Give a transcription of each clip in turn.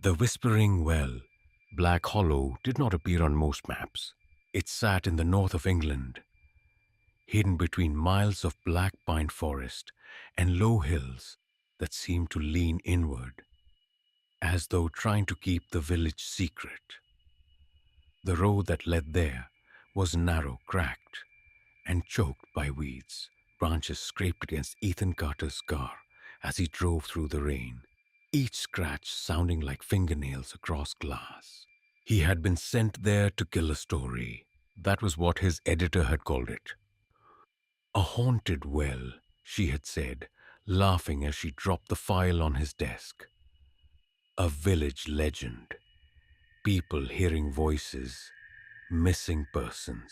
The Whispering Well, Black Hollow, did not appear on most maps. It sat in the north of England, hidden between miles of black pine forest and low hills that seemed to lean inward, as though trying to keep the village secret. The road that led there was narrow, cracked, and choked by weeds. Branches scraped against Ethan Carter's car as he drove through the rain, each scratch sounding like fingernails across glass. He had been sent there to kill a story. That was what his editor had called it. A haunted well, she had said, laughing as she dropped the file on his desk. A village legend. People hearing voices, missing persons.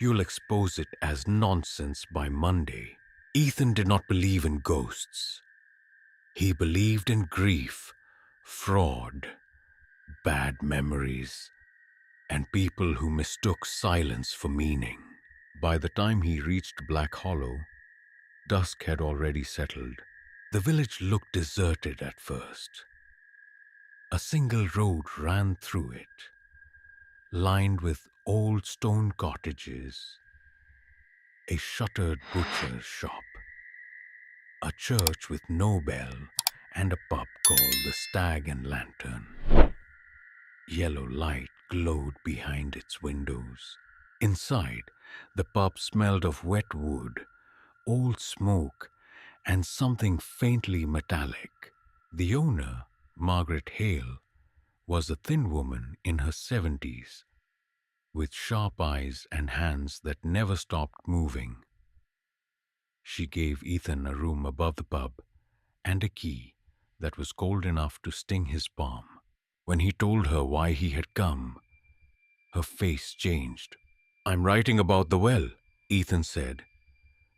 You'll expose it as nonsense by Monday. Ethan did not believe in ghosts. He believed in grief, fraud, bad memories, and people who mistook silence for meaning. By the time he reached Black Hollow, dusk had already settled. The village looked deserted at first. A single road ran through it, lined with old stone cottages, a shuttered butcher's shop, a church with no bell, and a pub called the Stag and Lantern. Yellow light glowed behind its windows. Inside, the pub smelled of wet wood, old smoke, and something faintly metallic. The owner, Margaret Hale, was a thin woman in her 70s, with sharp eyes and hands that never stopped moving. She gave Ethan a room above the pub and a key that was cold enough to sting his palm. When he told her why he had come, her face changed. "I'm writing about the well," Ethan said.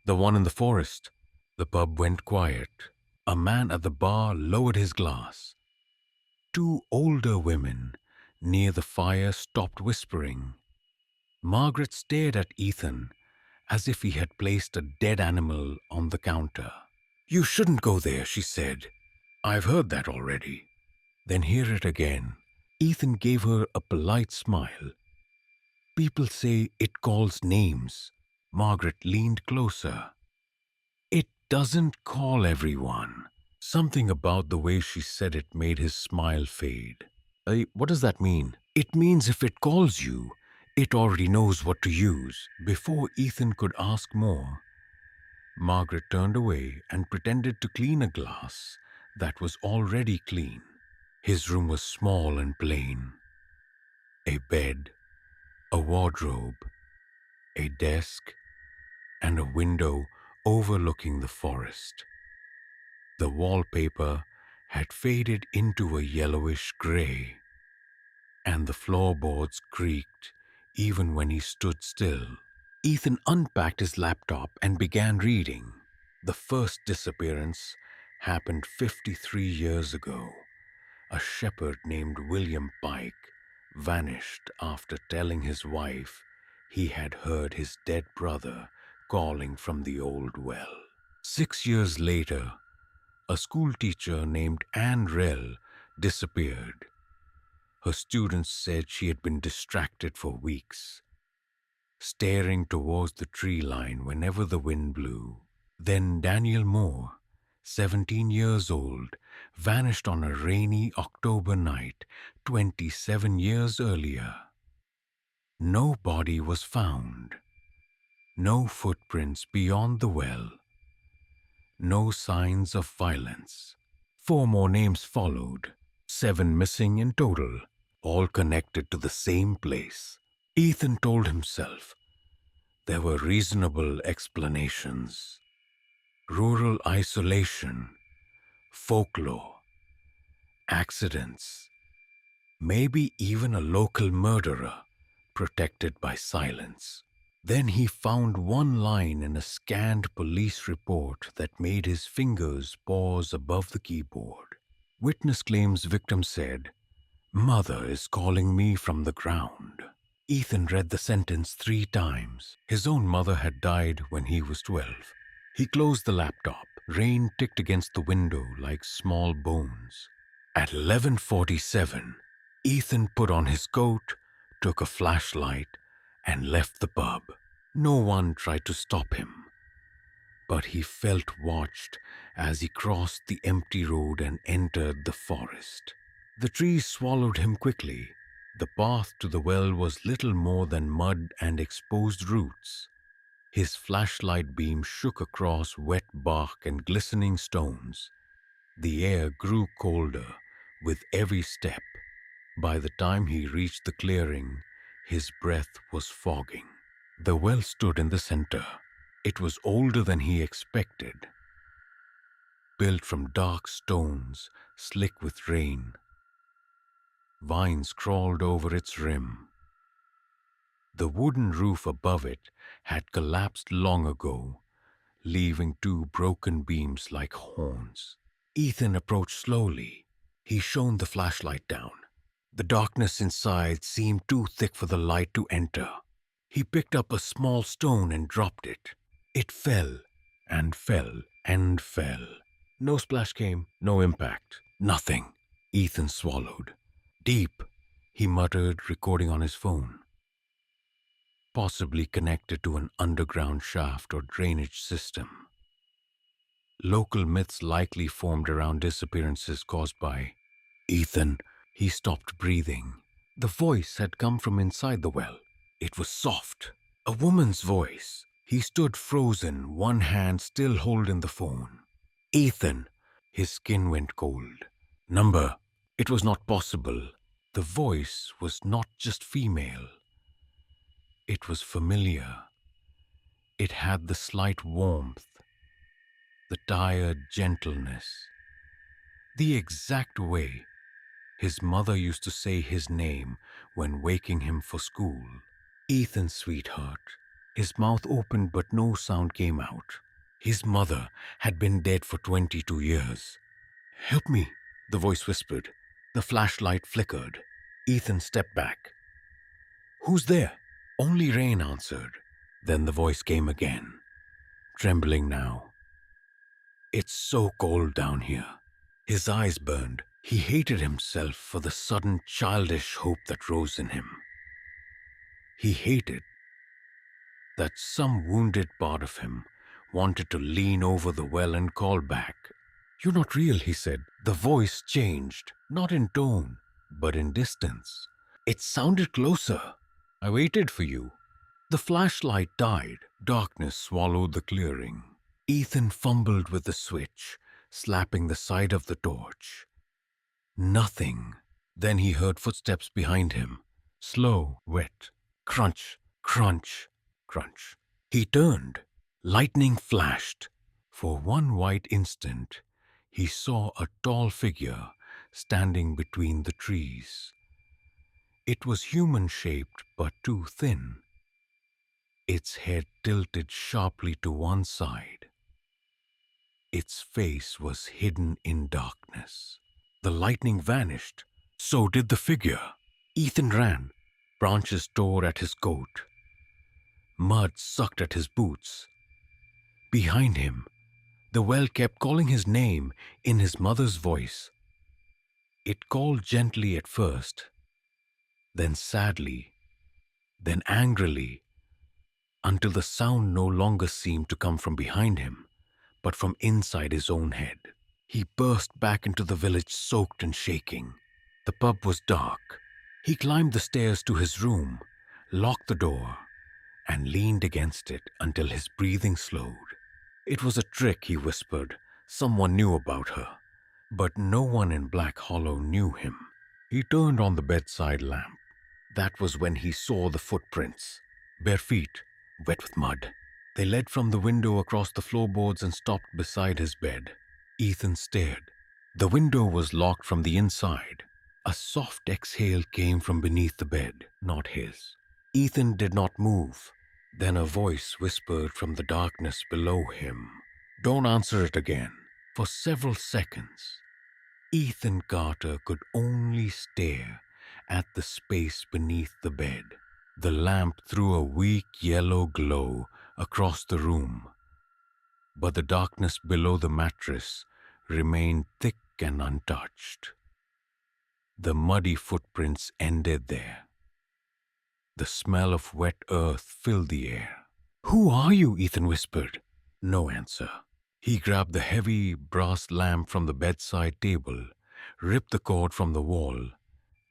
"The one in the forest." The pub went quiet. A man at the bar lowered his glass. Two older women near the fire stopped whispering. Margaret stared at Ethan as if he had placed a dead animal on the counter. "You shouldn't go there," she said. "I've heard that already." "Then hear it again." Ethan gave her a polite smile. "People say it calls names." Margaret leaned closer. "It doesn't call everyone." Something about the way she said it made his smile fade. What does that mean?" "It means if it calls you, it already knows what to use." Before Ethan could ask more, Margaret turned away and pretended to clean a glass that was already clean. His room was small and plain. A bed, a wardrobe, a desk, and a window overlooking the forest. The wallpaper had faded into a yellowish gray, and the floorboards creaked even when he stood still. Ethan unpacked his laptop and began reading. The first disappearance happened 53 years ago. A shepherd named William Pike vanished after telling his wife he had heard his dead brother calling from the old well. 6 years later, a schoolteacher named Anne Rell disappeared. Her students said she had been distracted for weeks, staring towards the tree line whenever the wind blew. Then Daniel Moore, 17 years old, vanished on a rainy October night 27 years earlier. No body was found. No footprints beyond the well. No signs of violence. 4 more names followed, 7 missing in total, all connected to the same place. Ethan told himself there were reasonable explanations. Rural isolation, folklore, accidents, maybe even a local murderer protected by silence. Then he found one line in a scanned police report that made his fingers pause above the keyboard. Witness claims victim said, "Mother is calling me from the ground." Ethan read the sentence 3 times. His own mother had died when he was 12. He closed the laptop. Rain ticked against the window like small bones. At 11:47, Ethan put on his coat, took a flashlight, and left the pub. No one tried to stop him, but he felt watched as he crossed the empty road and entered the forest. The trees swallowed him quickly. The path to the well was little more than mud and exposed roots. His flashlight beam shook across wet bark and glistening stones. The air grew colder with every step. By the time he reached the clearing, his breath was fogging. The well stood in the center. It was older than he expected, built from dark stones, slick with rain. Vines crawled over its rim. The wooden roof above it had collapsed long ago, leaving two broken beams like horns. Ethan approached slowly. He shone the flashlight down. The darkness inside seemed too thick for the light to enter. He picked up a small stone and dropped it. It fell and fell and fell. No splash came, no impact, nothing. Ethan swallowed. Deep, he muttered, recording on his phone. Possibly connected to an underground shaft or drainage system. Local myths likely formed around disappearances caused by Ethan. He stopped breathing. The voice had come from inside the well. It was soft, a woman's voice. He stood frozen, one hand still holding the phone. Ethan. His skin went cold. Number. It was not possible. The voice was not just female. It was familiar. It had the slight warmth, the tired gentleness, the exact way his mother used to say his name when waking him for school. Ethan, sweetheart. His mouth opened but no sound came out. His mother had been dead for 22 years. Help me, the voice whispered. The flashlight flickered. Ethan stepped back. Who's there? Only rain answered. Then the voice came again, trembling now. It's so cold down here. His eyes burned. He hated himself for the sudden childish hope that rose in him. He hated that some wounded part of him wanted to lean over the well and call back. You're not real, he said. The voice changed, not in tone, but in distance. It sounded closer. I waited for you. The flashlight died. Darkness swallowed the clearing. Ethan fumbled with the switch, slapping the side of the torch. Nothing. Then he heard footsteps behind him. Slow, wet. Crunch, crunch, crunch. He turned. Lightning flashed. For one white instant, he saw a tall figure standing between the trees. It was human-shaped but too thin. Its head tilted sharply to one side. Its face was hidden in darkness. The lightning vanished. So did the figure. Ethan ran. Branches tore at his coat. Mud sucked at his boots. Behind him, the well kept calling his name in his mother's voice. It called gently at first, then sadly, then angrily, until the sound no longer seemed to come from behind him, but from inside his own head. He burst back into the village soaked and shaking. The pub was dark. He climbed the stairs to his room, locked the door, and leaned against it until his breathing slowed. It was a trick, he whispered. Someone knew about her. But no one in Black Hollow knew him. He turned on the bedside lamp. That was when he saw the footprints. Bare feet, wet with mud. They led from the window across the floorboards and stopped beside his bed. Ethan stared. The window was locked from the inside. A soft exhale came from beneath the bed, not his. Ethan did not move. Then a voice whispered from the darkness below him. Don't answer it again. For several seconds, Ethan Carter could only stare at the space beneath the bed. The lamp threw a weak yellow glow across the room, but the darkness below the mattress remained thick and untouched. The muddy footprints ended there. The smell of wet earth filled the air. "Who are you?" Ethan whispered. No answer. He grabbed the heavy brass lamp from the bedside table, ripped the cord from the wall,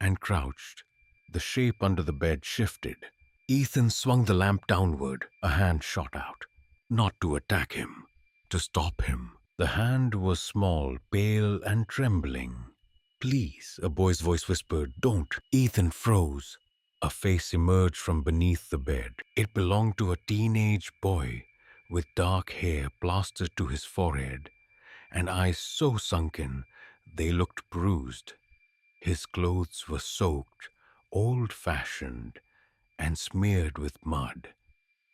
and crouched. The shape under the bed shifted. Ethan swung the lamp downward. A hand shot out. Not to attack him, to stop him. The hand was small, pale, and trembling. "Please," a boy's voice whispered. "Don't." Ethan froze. A face emerged from beneath the bed. It belonged to a teenage boy with dark hair plastered to his forehead and eyes so sunken they looked bruised. His clothes were soaked, old-fashioned, and smeared with mud.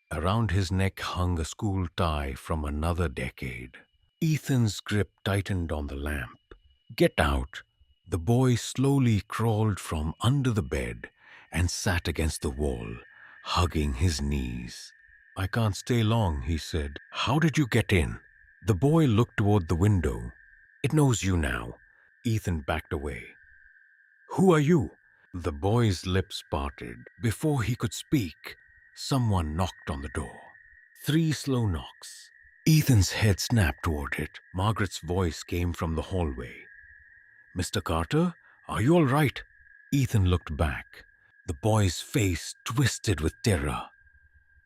Around his neck hung a school tie from another decade. Ethan's grip tightened on the lamp. "Get out!" The boy slowly crawled from under the bed and sat against the wall, hugging his knees. "I can't stay long," he said. "How did you get in?" The boy looked toward the window. "It knows you now." Ethan backed away. "Who are you?" The boy's lips parted. Before he could speak, someone knocked on the door. 3 slow knocks. Ethan's head snapped toward it. Margaret's voice came from the hallway. "Mr. Carter, are you all right?" Ethan looked back. The boy's face twisted with terror.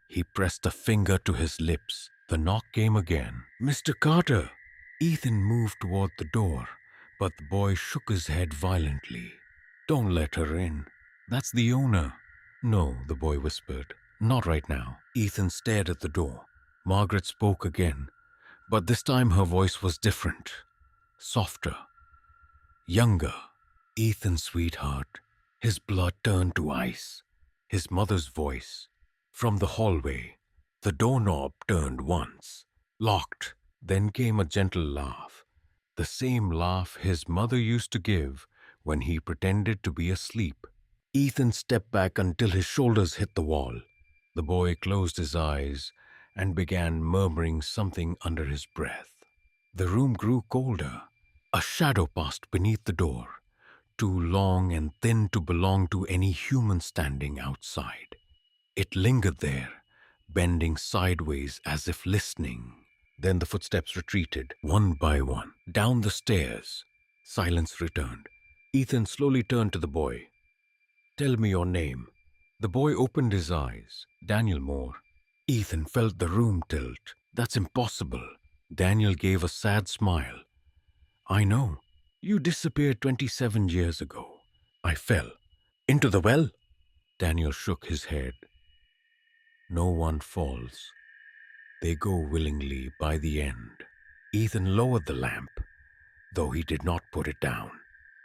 He pressed a finger to his lips. The knock came again. "Mr. Carter!" Ethan moved toward the door, but the boy shook his head violently. "Don't let her in. That's the owner." "No," the boy whispered. "Not right now." Ethan stared at the door. Margaret spoke again, but this time her voice was different, softer, younger. "Ethan, sweetheart." His blood turned to ice. His mother's voice. From the hallway, the doorknob turned once, locked. Then came a gentle laugh. The same laugh his mother used to give when he pretended to be asleep. Ethan stepped back until his shoulders hit the wall. The boy closed his eyes and began murmuring something under his breath. The room grew colder. A shadow passed beneath the door, too long and thin to belong to any human standing outside. It lingered there, bending sideways as if listening. Then the footsteps retreated, one by one, down the stairs. Silence returned. Ethan slowly turned to the boy. "Tell me your name." The boy opened his eyes. "Daniel Moore." Ethan felt the room tilt. "That's impossible." Daniel gave a sad smile. "I know. You disappeared 27 years ago. I fell. Into the well?" Daniel shook his head. "No one falls. They go willingly by the end." Ethan lowered the lamp, though he did not put it down.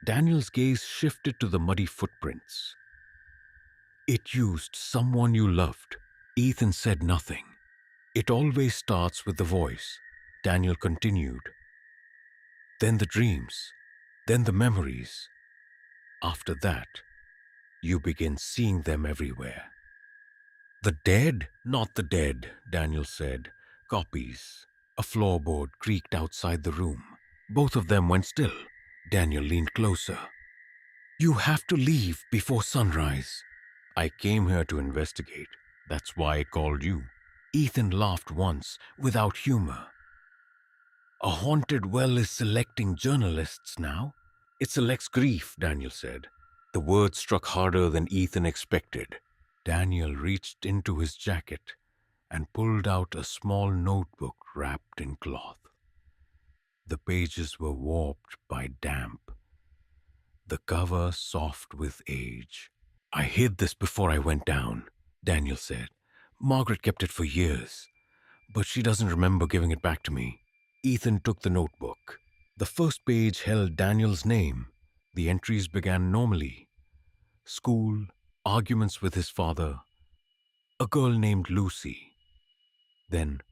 Daniel's gaze shifted to the muddy footprints. "It used someone you loved." Ethan said nothing. "It always starts with the voice," Daniel continued. "Then the dreams, then the memories. After that, you begin seeing them everywhere." "The dead?" "Not the dead," Daniel said. "Copies." A floorboard creaked outside the room. Both of them went still. Daniel leaned closer. "You have to leave before sunrise." "I came here to investigate. That's why I called you." Ethan laughed once, without humor. "A haunted well is selecting journalists now." "It selects grief," Daniel said. The words struck harder than Ethan expected. Daniel reached into his jacket and pulled out a small notebook wrapped in cloth. The pages were warped by damp, the cover soft with age. "I hid this before I went down," Daniel said. "Margaret kept it for years, but she doesn't remember giving it back to me." Ethan took the notebook. The first page held Daniel's name. The entries began normally. School, arguments with his father, a girl named Lucy. Then,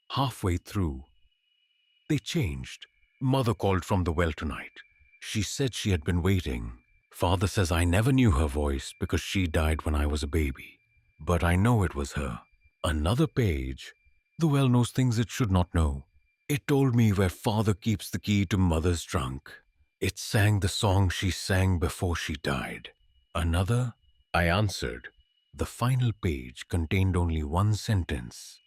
halfway through, they changed. "Mother called from the well tonight. She said she had been waiting. Father says I never knew her voice because she died when I was a baby. But I know it was her." Another page. "The well knows things it should not know. It told me where father keeps the key to mother's trunk. It sang the song she sang before she died. Another? I answered. The final page contained only one sentence,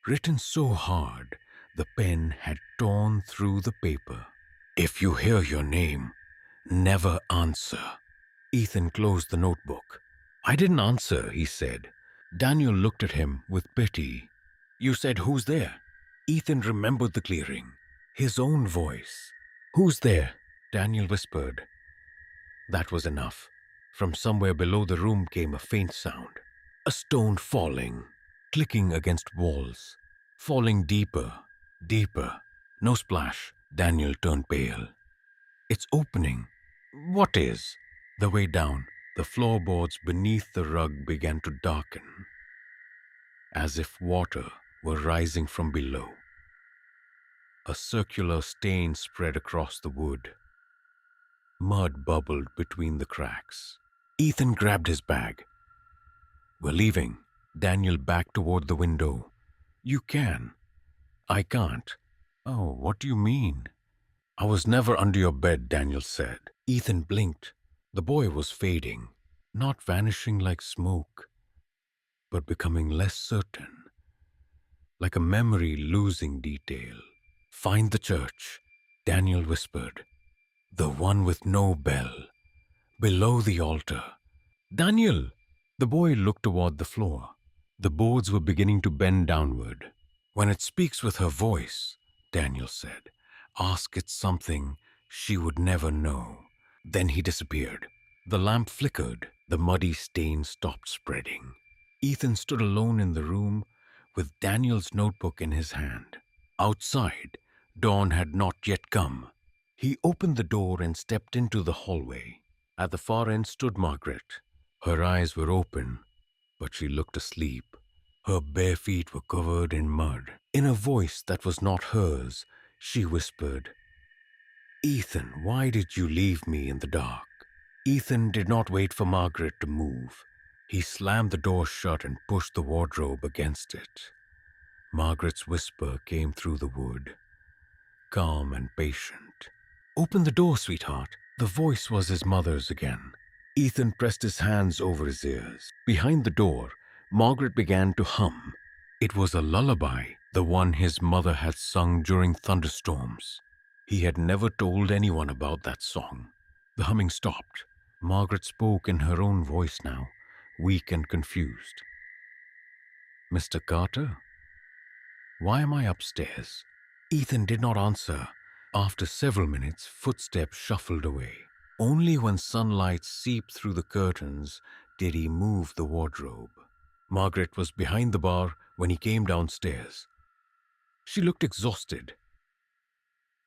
written so hard the pen had torn through the paper. If you hear your name, never answer. Ethan closed the notebook. I didn't answer, he said. Daniel looked at him with pity. You said, "Who's there?" Ethan remembered the clearing, his own voice. "Who's there?" Daniel whispered. That was enough. From somewhere below the room came a faint sound. A stone falling, clicking against walls, falling deeper, deeper. No splash. Daniel turned pale. It's opening. What is? The way down, the floorboards beneath the rug began to darken, as if water were rising from below. A circular stain spread across the wood. Mud bubbled between the cracks. Ethan grabbed his bag. We're leaving. Daniel backed toward the window. You can. I can't. Oh, what do you mean? I was never under your bed, Daniel said. Ethan blinked. The boy was fading, not vanishing like smoke, but becoming less certain, like a memory losing detail. Find the church, Daniel whispered. The one with no bell, below the altar. Daniel! The boy looked toward the floor. The boards were beginning to bend downward. When it speaks with her voice, Daniel said, ask it something she would never know. Then he disappeared. The lamp flickered. The muddy stain stopped spreading. Ethan stood alone in the room with Daniel's notebook in his hand. Outside, dawn had not yet come. He opened the door and stepped into the hallway. At the far end stood Margaret. Her eyes were open, but she looked asleep. Her bare feet were covered in mud. In a voice that was not hers, she whispered, Ethan, why did you leave me in the dark? Ethan did not wait for Margaret to move. He slammed the door shut and pushed the wardrobe against it. Margaret's whisper came through the wood, calm and patient. Open the door, sweetheart. The voice was his mother's again. Ethan pressed his hands over his ears. Behind the door, Margaret began to hum. It was a lullaby, the one his mother had sung during thunderstorms. He had never told anyone about that song. The humming stopped. Margaret spoke in her own voice now, weak and confused. Mr. Carter? Why am I upstairs? Ethan did not answer. After several minutes, footsteps shuffled away. Only when sunlight seeped through the curtains did he move the wardrobe. Margaret was behind the bar when he came downstairs. She looked exhausted.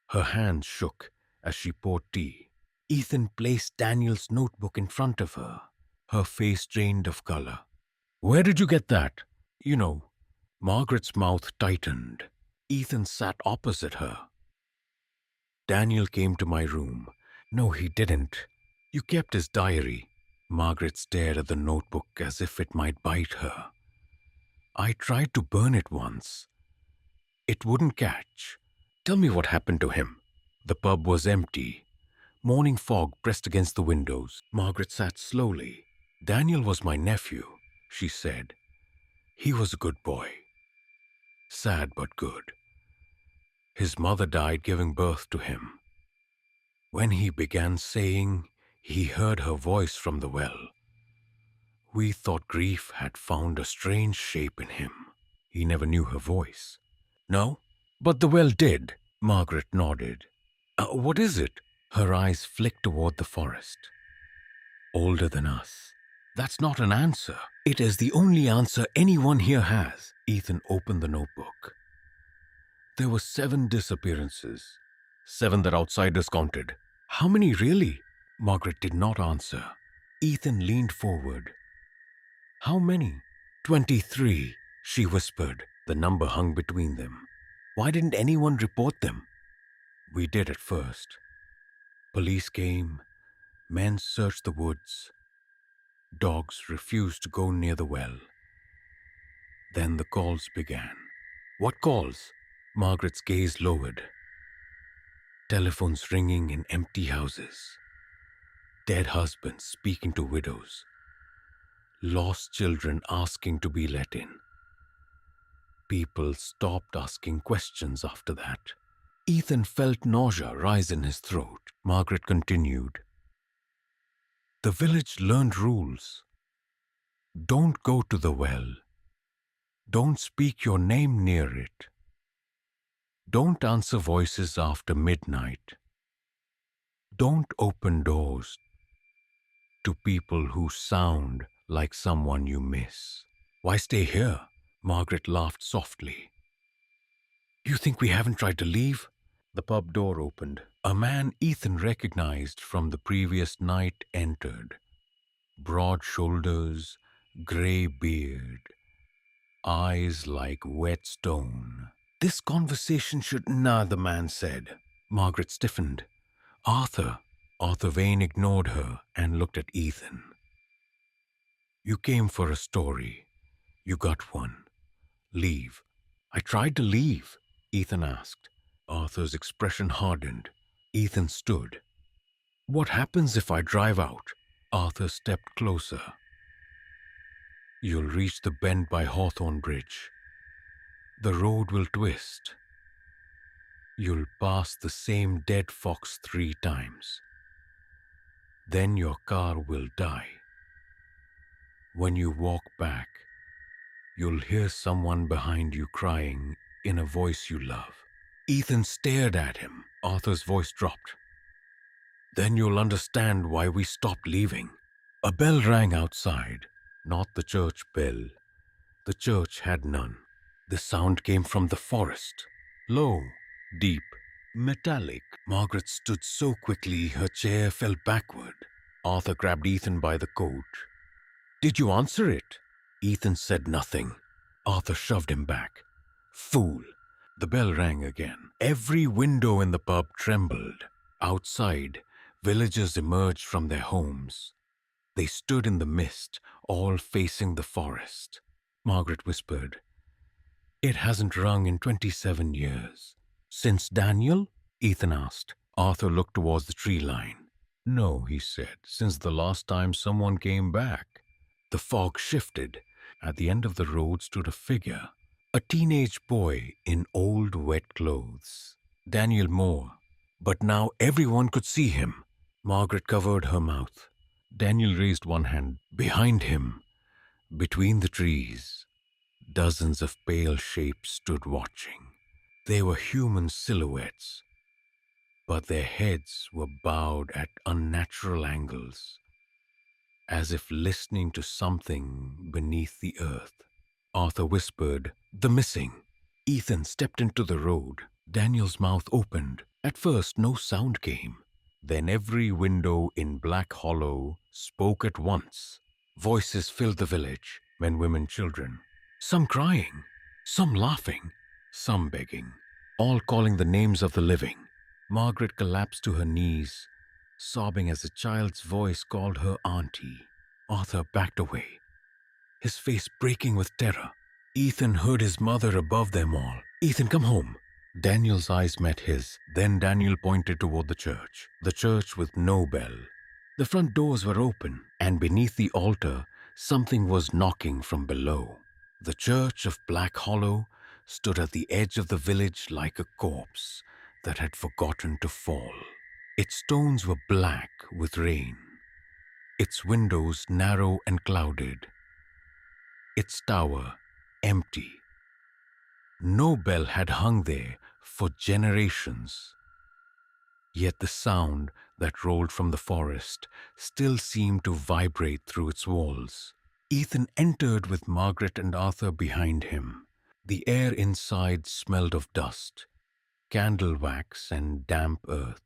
Her hands shook as she poured tea. Ethan placed Daniel's notebook in front of her. Her face drained of color. Where did you get that? You know. Margaret's mouth tightened. Ethan sat opposite her. Daniel came to my room. No, he didn't. You kept his diary. Margaret stared at the notebook as if it might bite her. I tried to burn it once. It wouldn't catch. Tell me what happened to him. The pub was empty. Morning fog pressed against the windows. Margaret sat slowly. Daniel was my nephew, she said. He was a good boy. Sad but good. His mother died giving birth to him. When he began saying, he heard her voice from the well. We thought grief had found a strange shape in him. He never knew her voice. No, but the well did. Margaret nodded. What is it? Her eyes flicked toward the forest. Older than us. That's not an answer. It is the only answer anyone here has. Ethan opened the notebook. There were 7 disappearances. 7 that outsiders counted. How many really? Margaret did not answer. Ethan leaned forward. How many? 23, she whispered. The number hung between them. Why didn't anyone report them? We did at first. Police came. Men searched the woods. Dogs refused to go near the well. Then the calls began. What calls? Margaret's gaze lowered. Telephones ringing in empty houses. Dead husbands speaking to widows. Lost children asking to be let in. People stopped asking questions after that. Ethan felt nausea rise in his throat. Margaret continued. The village learned rules. Don't go to the well. Don't speak your name near it. Don't answer voices after midnight. Don't open doors to people who sound like someone you miss. Why stay here? Margaret laughed softly. You think we haven't tried to leave? The pub door opened. A man Ethan recognized from the previous night entered. Broad shoulders, grey beard, eyes like wet stone. This conversation should... Nah, the man said. Margaret stiffened. Arthur. Arthur Vane ignored her and looked at Ethan. You came for a story. You got one. Leave. I tried to leave, Ethan asked. Arthur's expression hardened. Ethan stood. What happens if I drive out? Arthur stepped closer. You'll reach the bend by Hawthorne Bridge. The road will twist. You'll pass the same dead fox 3 times. Then your car will die. When you walk back, you'll hear someone behind you crying in a voice you love. Ethan stared at him. Arthur's voice dropped. Then you'll understand why we stopped leaving. A bell rang outside, not the church bell. The church had none. The sound came from the forest. Low, deep, metallic. Margaret stood so quickly her chair fell backward. Arthur grabbed Ethan by the coat. Did you answer it? Ethan said nothing. Arthur shoved him back. Fool. The bell rang again. Every window in the pub trembled. Outside, villagers emerged from their homes. They stood in the mist, all facing the forest. Margaret whispered, It hasn't rung in 27 years. Since Daniel? Ethan asked. Arthur looked towards the tree line. No, he said, since the last time someone came back. The fog shifted. At the end of the road stood a figure. A teenage boy in old wet clothes. Daniel Moore. But now everyone could see him. Margaret covered her mouth. Daniel raised one hand. Behind him, between the trees, dozens of pale shapes stood watching. They were human silhouettes, but their heads were bowed at unnatural angles, as if listening to something beneath the earth. Arthur whispered, The missing. Ethan stepped into the road. Daniel's mouth opened. At first, no sound came. Then every window in Black Hollow spoke at once. Voices filled the village, men, women, children. Some crying, some laughing, some begging, all calling the names of the living. Margaret collapsed to her knees, sobbing as a child's voice called her auntie. Arthur backed away, his face breaking with terror. Ethan heard his mother above them all. Ethan, come home. Daniel's eyes met his. Then Daniel pointed toward the church with no bell. The front doors were open, and beneath the altar, something was knocking from below. The church of Black Hollow stood at the edge of the village like a corpse that had forgotten to fall. Its stones were black with rain, its windows narrow and clouded, its tower empty. No bell had hung there for generations. Yet the sound that rolled from the forest still seemed to vibrate through its walls. Ethan entered with Margaret and Arthur behind him. The air inside smelled of dust, candle wax and damp earth.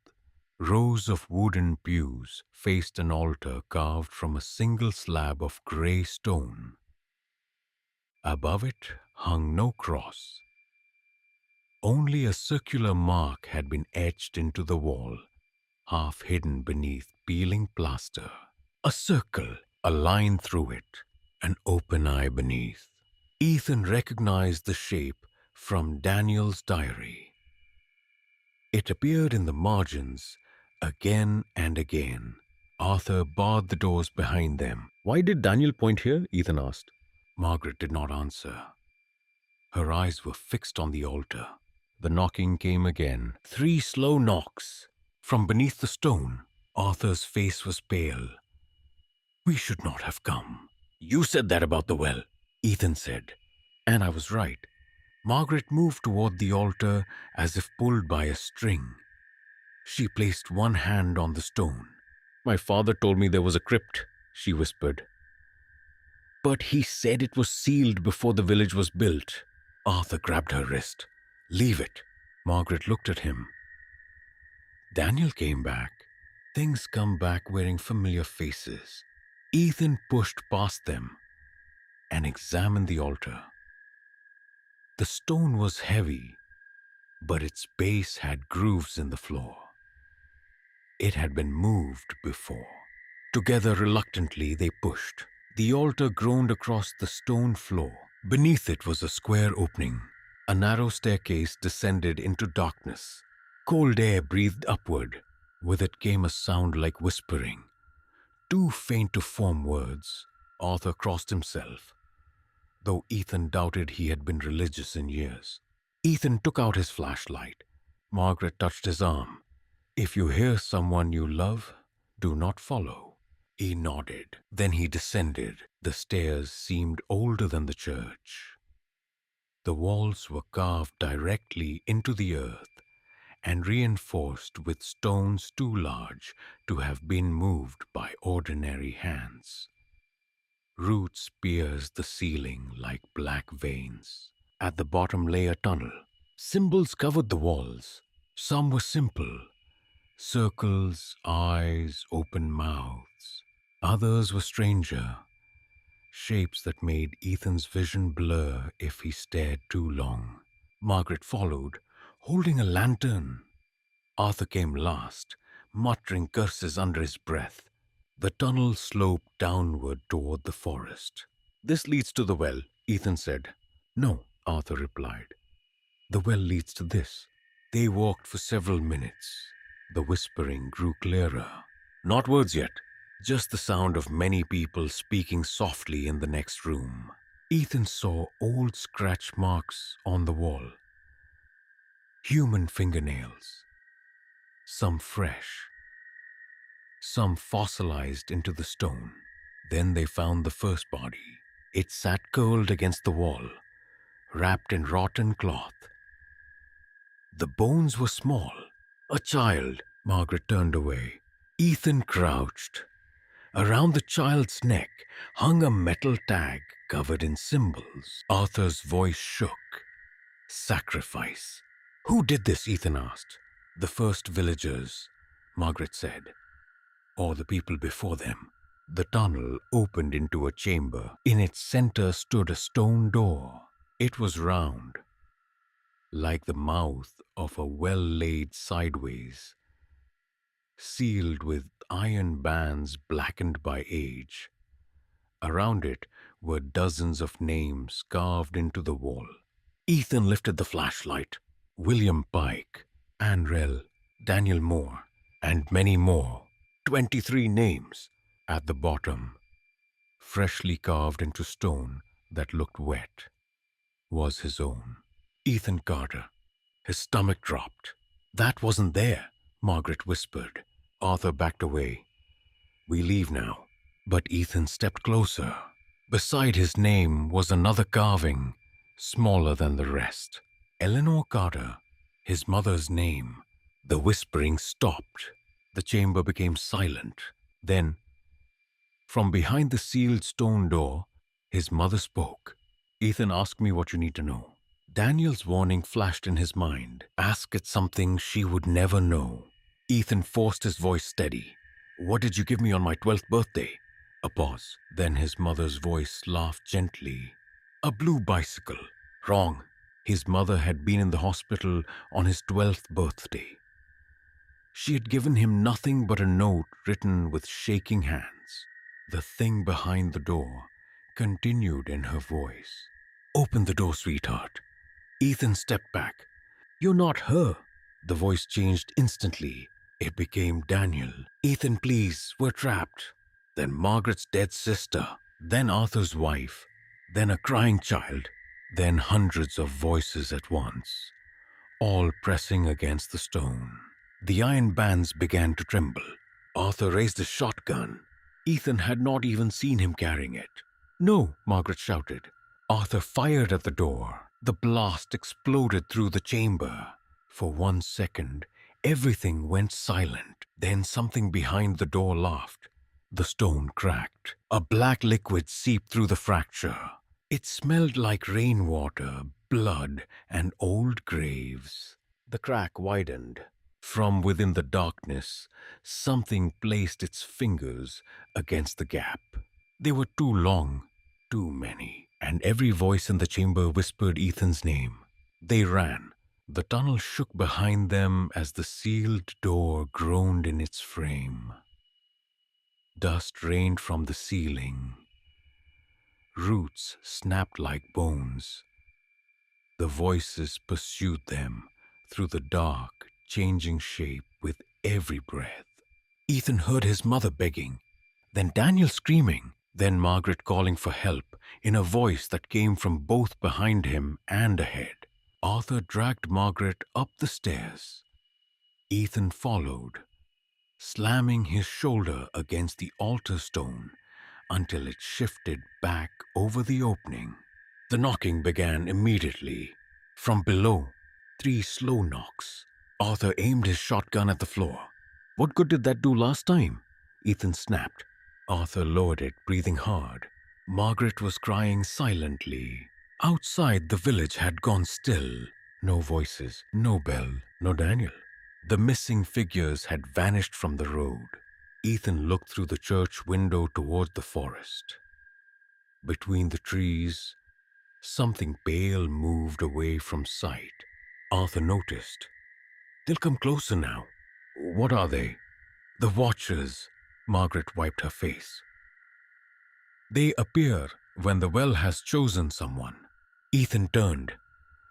Rows of wooden pews faced an altar carved from a single slab of grey stone. Above it hung no cross. Only a circular mark had been etched into the wall, half hidden beneath peeling plaster. A circle, a line through it, an open eye beneath. Ethan recognized the shape from Daniel's diary. It appeared in the margins again and again. Arthur barred the doors behind them. Why did Daniel point here? Ethan asked. Margaret did not answer. Her eyes were fixed on the altar. The knocking came again. 3 slow knocks. From beneath the stone, Arthur's face was pale. We should not have come. You said that about the well, Ethan said. And I was right. Margaret moved toward the altar as if pulled by a string. She placed one hand on the stone. My father told me there was a crypt, she whispered. But he said it was sealed before the village was built. Arthur grabbed her wrist. Leave it. Margaret looked at him. Daniel came back. Things come back wearing familiar faces. Ethan pushed past them and examined the altar. The stone was heavy, but its base had grooves in the floor. It had been moved before. Together, reluctantly, they pushed. The altar groaned across the stone floor. Beneath it was a square opening. A narrow staircase descended into darkness. Cold air breathed upward. With it came a sound like whispering. Too faint to form words, Arthur crossed himself, though Ethan doubted he had been religious in years. Ethan took out his flashlight. Margaret touched his arm. If you hear someone you love, do not follow. He nodded. Then he descended. The stairs seemed older than the church. The walls were carved directly into the earth and reinforced with stones too large to have been moved by ordinary hands. Roots pierced the ceiling like black veins. At the bottom lay a tunnel. Symbols covered the walls. Some were simple. Circles, eyes, open mouths. Others were stranger. Shapes that made Ethan's vision blur if he stared too long. Margaret followed, holding a lantern. Arthur came last, muttering curses under his breath. The tunnel sloped downward toward the forest. This leads to the well, Ethan said. No, Arthur replied. The well leads to this. They walked for several minutes. The whispering grew clearer. Not words yet, just the sound of many people speaking softly in the next room. Ethan saw old scratch marks on the wall. Human fingernails. Some fresh. Some fossilized into the stone. Then they found the first body. It sat curled against the wall, wrapped in rotten cloth. The bones were small. A child. Margaret turned away. Ethan crouched. Around the child's neck hung a metal tag covered in symbols. Arthur's voice shook. Sacrifice. Who did this? Ethan asked. The first villagers, Margaret said. Or the people before them. The tunnel opened into a chamber. In its center stood a stone door. It was round, like the mouth of a well laid sideways, sealed with iron bands blackened by age. Around it were dozens of names carved into the wall. Ethan lifted the flashlight. William Pike, Anrel, Daniel Moore, and many more. 23 names. At the bottom, freshly carved into stone that looked wet, was his own. Ethan Carter. His stomach dropped. That wasn't there, Margaret whispered. Arthur backed away. We leave now. But Ethan stepped closer. Beside his name was another carving, smaller than the rest. Eleanor Carter, his mother's name. The whispering stopped. The chamber became silent. Then, from behind the sealed stone door, his mother spoke. Ethan, ask me what you need to know. Daniel's warning flashed in his mind. Ask it something she would never know. Ethan forced his voice steady. What did you give me on my 12th birthday? A pause. Then his mother's voice laughed gently. A blue bicycle. Wrong. His mother had been in the hospital on his 12th birthday. She had given him nothing but a note written with shaking hands. The thing behind the door continued in her voice. Open the door, sweetheart. Ethan stepped back. You're not her. The voice changed instantly. It became Daniel. Ethan, please, we're trapped. Then Margaret's dead sister. Then Arthur's wife. Then a crying child. Then hundreds of voices at once, all pressing against the stone. The iron bands began to tremble. Arthur raised his shotgun. Ethan had not even seen him carrying it. No, Margaret shouted. Arthur fired at the door. The blast exploded through the chamber. For 1 second, everything went silent. Then something behind the door laughed. The stone cracked. A black liquid seeped through the fracture. It smelled like rainwater, blood, and old graves. The crack widened. From within the darkness, something placed its fingers against the gap. They were too long, too many, and every voice in the chamber whispered Ethan's name. They ran. The tunnel shook behind them as the sealed door groaned in its frame. Dust rained from the ceiling. Roots snapped like bones. The voices pursued them through the dark, changing shape with every breath. Ethan heard his mother begging, then Daniel screaming, then Margaret calling for help in a voice that came from both behind him and ahead. Arthur dragged Margaret up the stairs. Ethan followed, slamming his shoulder against the altar stone until it shifted back over the opening. The knocking began immediately. From below, 3 slow knocks. Arthur aimed his shotgun at the floor. What good did that do last time? Ethan snapped. Arthur lowered it, breathing hard. Margaret was crying silently. Outside, the village had gone still. No voices, no bell, no Daniel. The missing figures had vanished from the road. Ethan looked through the church window toward the forest. Between the trees, something pale moved away from sight. Arthur noticed. They'll come closer now. What are they? The Watchers. Margaret wiped her face. They appear when the well has chosen someone. Ethan turned.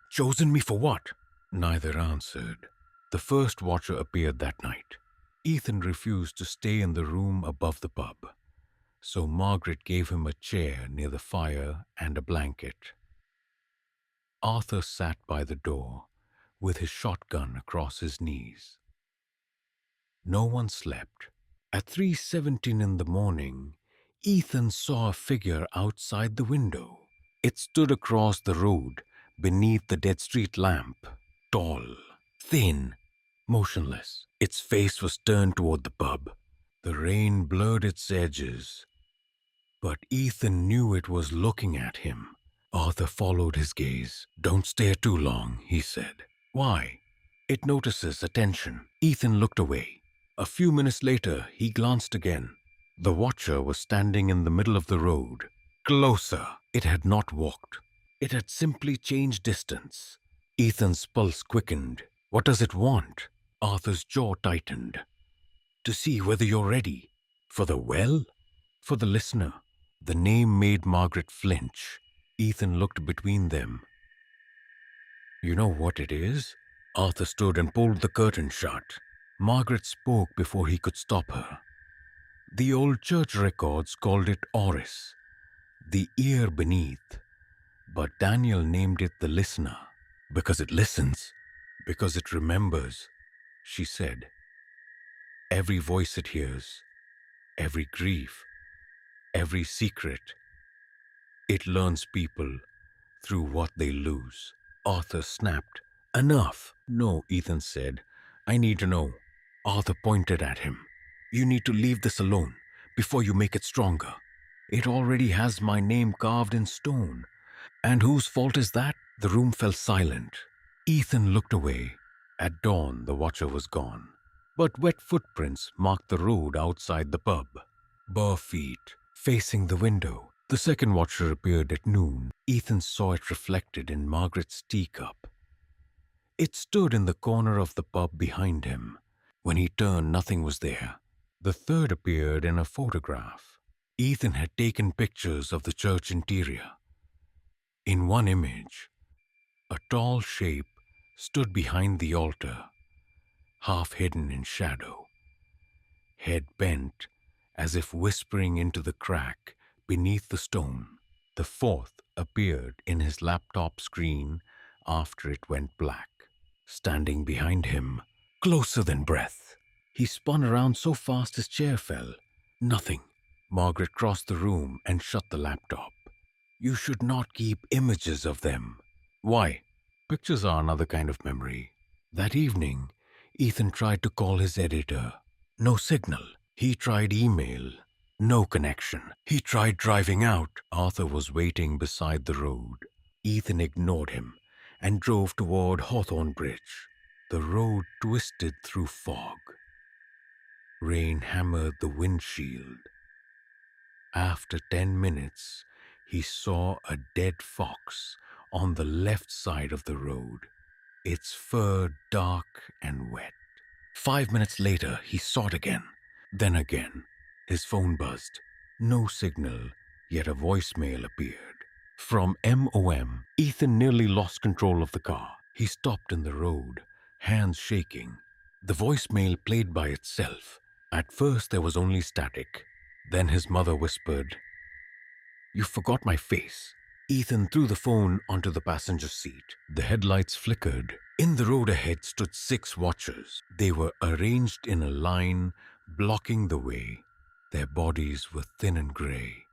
Chosen me for what? Neither answered. The first Watcher appeared that night. Ethan refused to stay in the room above the pub, so Margaret gave him a chair near the fire and a blanket. Arthur sat by the door with his shotgun across his knees. No one slept. At 3:17 in the morning, Ethan saw a figure outside the window. It stood across the road beneath the dead street lamp, tall, thin, motionless. Its face was turned toward the pub. The rain blurred its edges, but Ethan knew it was looking at him. Arthur followed his gaze. Don't stare too long, he said. Why? It notices attention. Ethan looked away. A few minutes later, he glanced again. The Watcher was standing in the middle of the road. Closer. It had not walked. It had simply changed distance. Ethan's pulse quickened. What does it want? Arthur's jaw tightened. To see whether you're ready. For the well? For the listener? The name made Margaret flinch. Ethan looked between them. You know what it is? Arthur stood and pulled the curtain shut. Margaret spoke before he could stop her. The old church records called it Oris, the ear beneath. But Daniel named it the listener. Because it listens. Because it remembers, she said. Every voice it hears, every grief, every secret. It learns people through what they lose. Arthur snapped. Enough. No, Ethan said. I need to know. Arthur pointed at him. You need to leave this alone before you make it stronger. It already has my name carved in stone. And whose fault is that? The room fell silent. Ethan looked away. At dawn, the Watcher was gone. But wet footprints marked the road outside the pub. Bare feet, facing the window. The second Watcher appeared at noon. Ethan saw it reflected in Margaret's teacup. It stood in the corner of the pub behind him. When he turned, nothing was there. The third appeared in a photograph. Ethan had taken pictures of the church interior. In one image, a tall shape stood behind the altar. half hidden in shadow, head bent as if whispering into the crack beneath the stone. The fourth appeared in his laptop screen after it went black, standing behind him, closer than breath. He spun around so fast his chair fell. Nothing. Margaret crossed the room and shut the laptop. You should not keep images of them. Why? Pictures are another kind of memory. That evening, Ethan tried to call his editor. No signal. He tried email. No connection. He tried driving out. Arthur was waiting beside the road. Ethan ignored him and drove toward Hawthorne Bridge. The road twisted through fog. Rain hammered the windshield. After 10 minutes, he saw a dead fox on the left side of the road, its fur dark and wet. 5 minutes later, he saw it again. Then again. His phone buzzed. No signal, yet a voicemail appeared. From MOM, Ethan nearly lost control of the car. He stopped in the road, hands shaking. The voicemail played by itself. At first, there was only static. Then his mother whispered, "You forgot my face." Ethan threw the phone onto the passenger seat. The headlights flickered. In the road ahead stood 6 watchers. They were arranged in a line, blocking the way. Their bodies were thin and gray.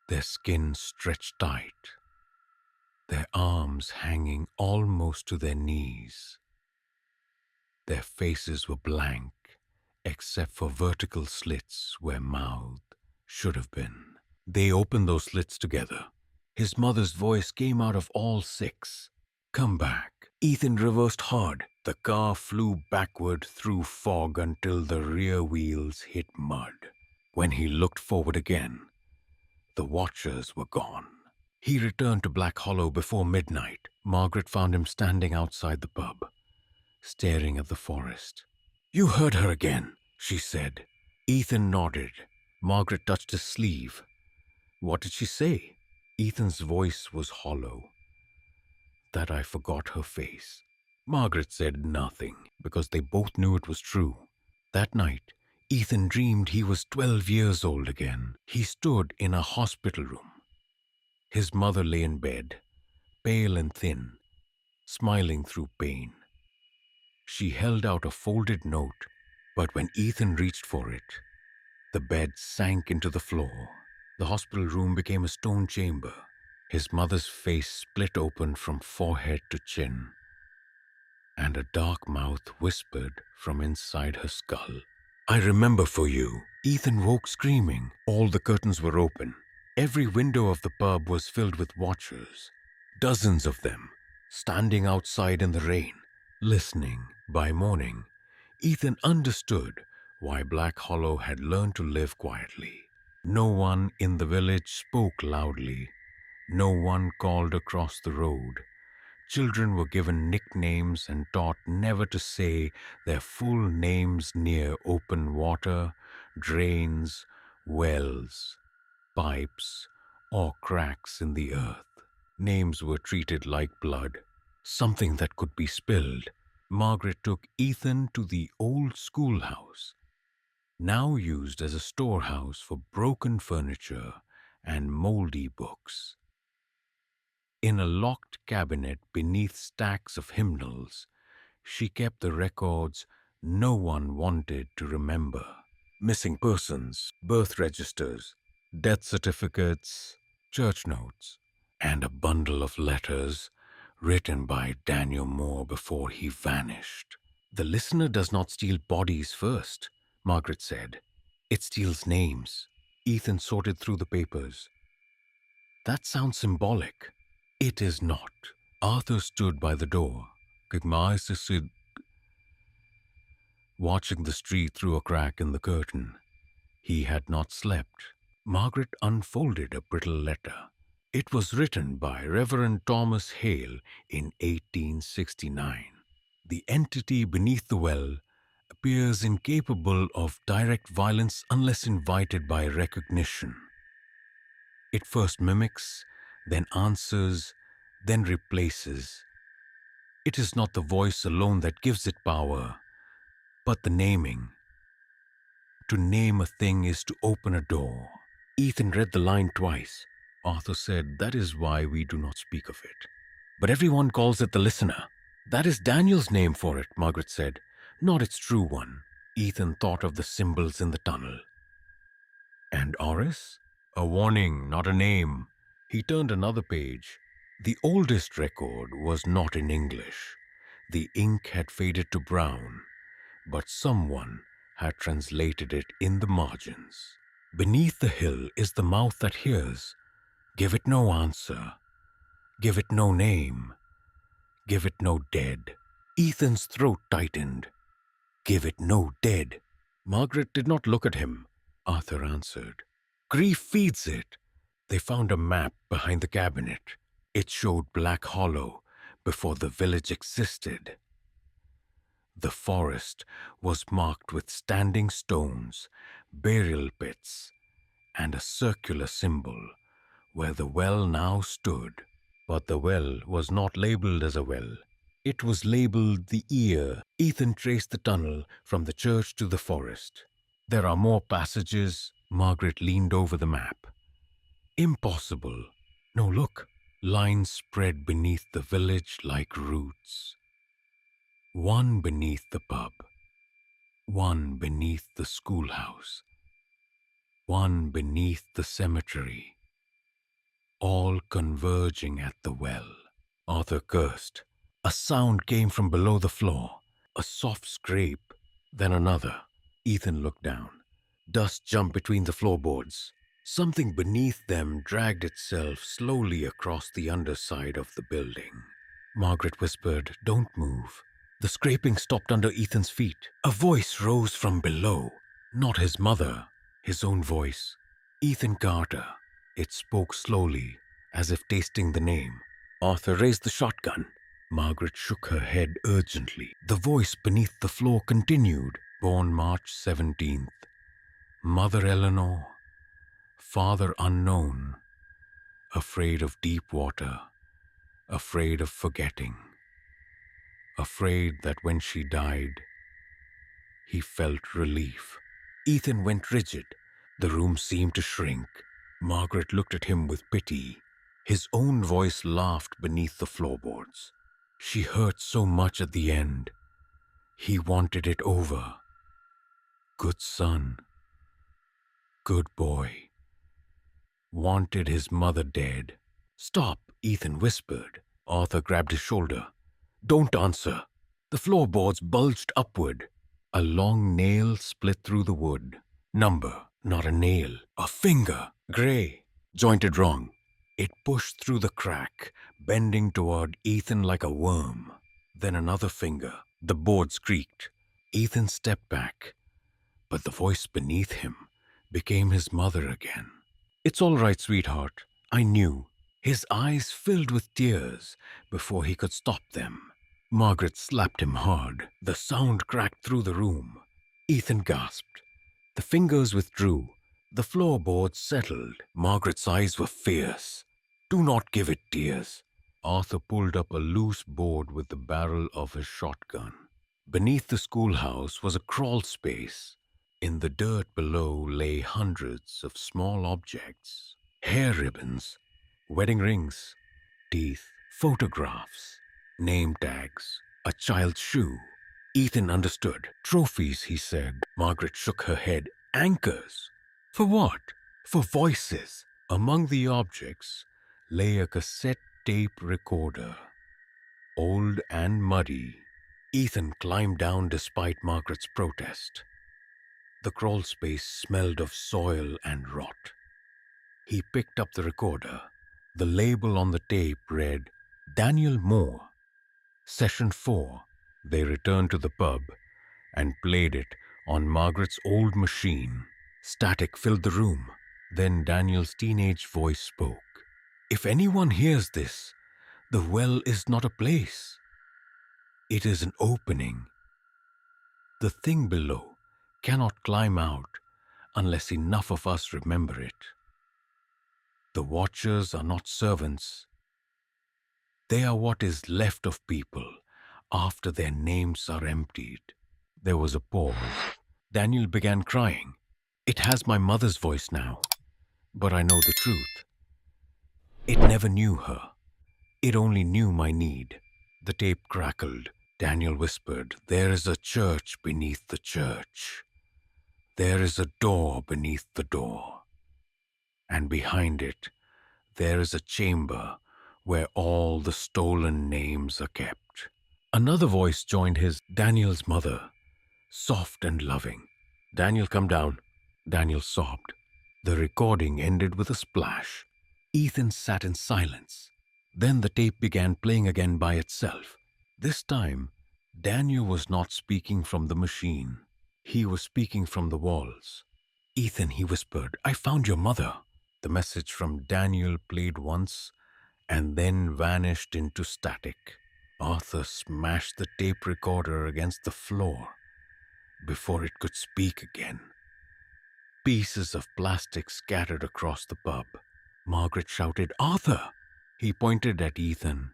Their skin stretched tight. Their arms hanging almost to their knees. Their faces were blank, except for vertical slits where mouth should have been. They opened those slits together. His mother's voice came out of all 6. "Come back." Ethan reversed hard. The car flew backward through fog until the rear wheels hit mud. When he looked forward again, the watchers were gone. He returned to Black Hollow before midnight. Margaret found him standing outside the pub, staring at the forest. "You heard her again," she said. Ethan nodded. Margaret touched his sleeve. "What did she say?" Ethan's voice was hollow. "That I forgot her face." Margaret said nothing because they both knew it was true. That night, Ethan dreamed he was 12 years old again. He stood in a hospital room. His mother lay in bed, pale and thin, smiling through pain. She held out a folded note, but when Ethan reached for it, the bed sank into the floor. The hospital room became a stone chamber. His mother's face split open from forehead to chin, and a dark mouth whispered from inside her skull, "I remember for you." Ethan woke screaming. All the curtains were open. Every window of the pub was filled with watchers, dozens of them, standing outside in the rain, listening. By morning, Ethan understood why Black Hollow had learned to live quietly. No one in the village spoke loudly. No one called across the road. Children were given nicknames and taught never to say their full names near open water, drains, wells, pipes, or cracks in the earth. Names were treated like blood, something that could be spilled. Margaret took Ethan to the old schoolhouse, now used as a storehouse for broken furniture and moldy books. In a locked cabinet beneath stacks of hymnals, she kept the records no one wanted to remember. Missing persons, birth registers, death certificates, church notes, and a bundle of letters written by Daniel Moore before he vanished. "The listener does not steal bodies first," Margaret said. "It steals names." Ethan sorted through the papers. "That sounds symbolic." "It is not." Arthur stood by the door, watching the street through a crack in the curtain. He had not slept. Margaret unfolded a brittle letter. It was written by Reverend Thomas Hale in 1869. "The entity beneath the well appears incapable of direct violence unless invited by recognition. It first mimics, then answers, then replaces. It is not the voice alone that gives it power, But the naming, to name a thing is to open a door. Ethan read the line twice. Arthur said, "That is why we do not speak of it." "But everyone calls it the listener." "That is Daniel's name for it," Margaret said, "not its true one." Ethan thought of the symbols in the tunnel. And Oris? A warning, not a name. He turned another page. The oldest record was not in English. The ink had faded to brown, but someone had translated it in the margins. "Beneath the hill is the mouth that hears. Give it no answer. Give it no name. Give it no dead." Ethan's throat tightened. "Give it no dead." Margaret did not look at him. Arthur answered. "Grief feeds it." They found a map behind the cabinet. It showed Black Hollow before the village existed. The forest was marked with standing stones, burial pits, and a circular symbol where the well now stood. But the well was not labeled as a well. It was labeled the ear. Ethan traced the tunnel from the church to the forest. "There are more passages." Margaret leaned over the map. "Impossible." "No, look." Lines spread beneath the village like roots. One beneath the pub. One beneath the schoolhouse. One beneath the cemetery. All converging at the well. Arthur cursed. A sound came from below the floor. A soft scrape, then another. Ethan looked down. Dust jumped between the floorboards. Something beneath them dragged itself slowly across the underside of the building. Margaret whispered, "Don't move." The scraping stopped under Ethan's feet. A voice rose from below. Not his mother, his own voice. "Ethan Carter." It spoke slowly, as if tasting the name. Arthur raised the shotgun. Margaret shook her head urgently. The voice beneath the floor continued. "Born March 17th. Mother Eleanor. Father unknown. Afraid of deep water. Afraid of forgetting. Afraid that when she died, he felt relief." Ethan went rigid. The room seemed to shrink. Margaret looked at him with pity. His own voice laughed beneath the floorboards. She hurt so much at the end. He wanted it over. Good son. Good boy. Wanted his mother dead. "Stop," Ethan whispered. Arthur grabbed his shoulder. "Don't answer." The floorboards bulged upward. A long nail split through the wood. Number, not a nail. A finger. Gray. Jointed wrong. It pushed through the crack, bending toward Ethan like a worm. Then another finger. The boards creaked. Ethan stepped back, but the voice beneath him became his mother again. "It's all right, sweetheart." I knew. His eyes filled with tears before he could stop them. Margaret slapped him hard. The sound cracked through the room. Ethan gasped. The fingers withdrew. The floorboards settled. Margaret's eyes were fierce. "Do not give it tears." Arthur pulled up a loose board with the barrel of his shotgun. Beneath the schoolhouse was a crawl space. In the dirt below lay hundreds of small objects. Hair ribbons, wedding rings, teeth, photographs, name tags, a child's shoe. Ethan understood. "Trophies," he said. Margaret shook her head. "Anchors." "For what?" "For voices." Among the objects lay a cassette tape recorder. Old and muddy. Ethan climbed down despite Margaret's protest. The crawl space smelled of soil and rot. He picked up the recorder. The label on the tape read, "Daniel Moore, Session 4. They returned to the pub and played it on Margaret's old machine. Static filled the room. Then Daniel's teenage voice spoke. "If anyone hears this, the well is not a place. It is an opening. The thing below cannot climb out unless enough of us remember it. The watchers are not servants. They are what is left of people after their names are emptied." There was a pause. Daniel began crying. It has my mother's voice now, but I know the truth. It never knew her. It only knew my need. The tape crackled. Daniel whispered, "There is a church beneath the church. There is a door beneath the door. And behind it, there is a chamber where all the stolen names are kept." Another voice joined his, Daniel's mother, soft and loving. "Daniel, come down." Daniel sobbed. The recording ended with a splash. Ethan sat in silence. Then the tape began playing again by itself. This time, Daniel was not speaking from the machine. He was speaking from the walls. "Ethan," he whispered, "I found your mother." The message from Daniel played once and then vanished into static. Arthur smashed the tape recorder against the floor before it could speak again. Pieces of plastic scattered across the pub. Margaret shouted, "Arthur!" He pointed at Ethan.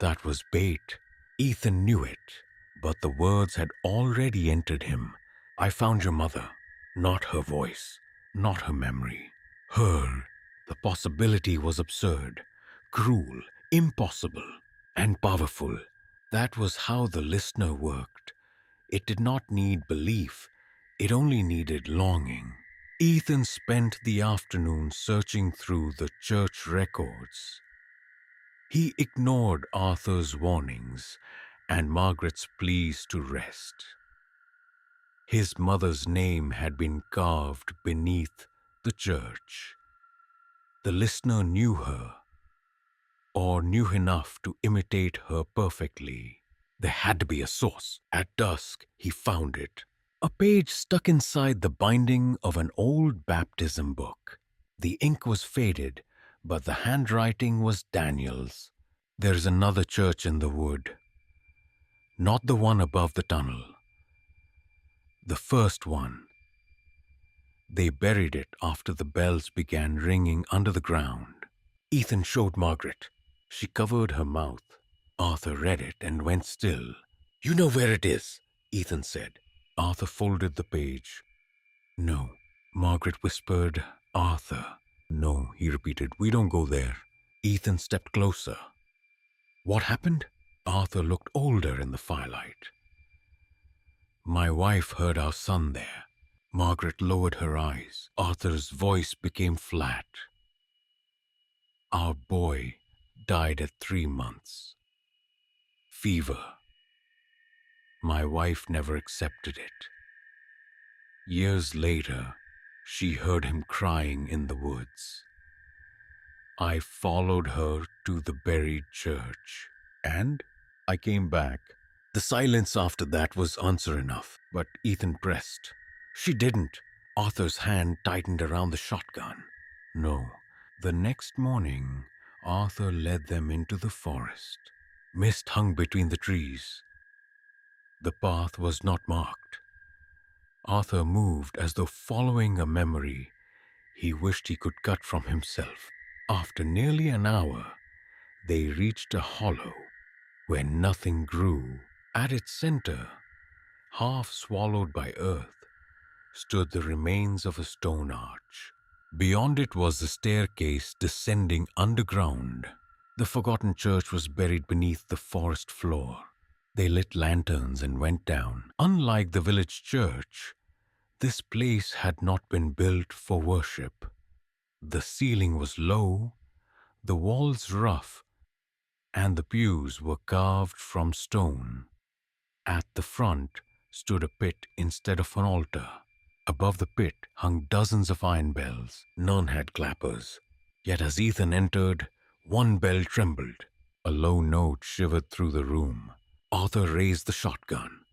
That was bait. Ethan knew it, but the words had already entered him. "I found your mother." Not her voice, not her memory. Her. The possibility was absurd, cruel, impossible, and powerful. That was how the listener worked. It did not need belief, it only needed longing. Ethan spent the afternoon searching through the church records. He ignored Arthur's warnings and Margaret's pleas to rest. His mother's name had been carved beneath the church. The listener knew her, or knew enough to imitate her perfectly. There had to be a source. At dusk, he found it. A page stuck inside the binding of an old baptism book. The ink was faded, but the handwriting was Daniel's. "There is another church in the wood. Not the one above the tunnel. The first one. They buried it after the bells began ringing under the ground." Ethan showed Margaret. She covered her mouth. Arthur read it and went still. "You know where it is," Ethan said. Arthur folded the page. "No." Margaret whispered, "Arthur." "No," he repeated. "We don't go there." Ethan stepped closer. "What happened?" Arthur looked older in the firelight. "My wife heard our son there." Margaret lowered her eyes. Arthur's voice became flat. "Our boy died at 3 months. Fever. My wife never accepted it. Years later, she heard him crying in the woods. I followed her to the buried church, and I came back." The silence after that was answer enough, but Ethan pressed. "She didn't." Arthur's hand tightened around the shotgun. "No." The next morning, Arthur led them into the forest. Mist hung between the trees. The path was not marked. Arthur moved as though following a memory he wished he could cut from himself. After nearly an hour, they reached a hollow where nothing grew. At its center, half swallowed by earth, stood the remains of a stone arch. Beyond it was the staircase descending underground. The forgotten church was buried beneath the forest floor. They lit lanterns and went down. Unlike the village church, this place had not been built for worship. The ceiling was low, the walls rough, and the pews were carved from stone. At the front stood a pit instead of an altar. Above the pit hung dozens of iron bells. None had clappers. Yet as Ethan entered, one bell trembled. A low note shivered through the room. Arthur raised the shotgun.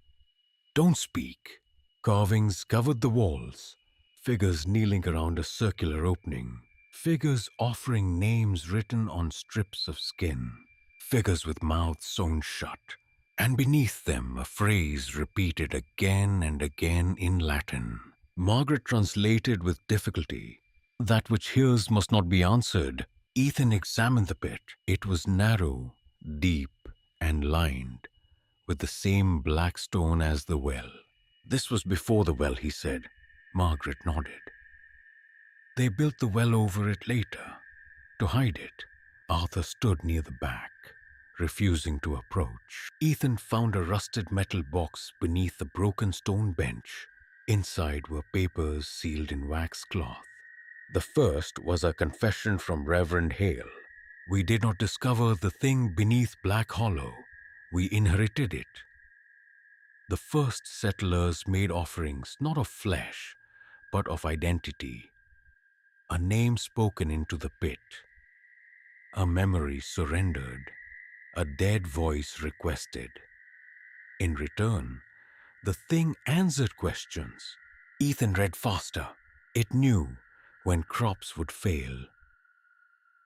"Don't speak." Carvings covered the walls. Figures kneeling around a circular opening. Figures offering names written on strips of skin. Figures with mouths sewn shut. And beneath them a phrase repeated again and again in Latin. Margaret translated with difficulty. "That which hears must not be answered." Ethan examined the pit. It was narrow, deep, and lined with the same black stone as the well. This was before the well, he said. Margaret nodded. They built the well over it later, to hide it. Arthur stood near the back, refusing to approach. Ethan found a rusted metal box beneath a broken stone bench. Inside were papers sealed in wax cloth. The first was a confession from Reverend Hale. We did not discover the thing beneath Black Hollow. We inherited it. The first settlers made offerings not of flesh, but of identity. A name spoken into the pit. A memory surrendered. A dead voice requested. In return, the thing answered questions. Ethan read faster. It knew when crops would fail.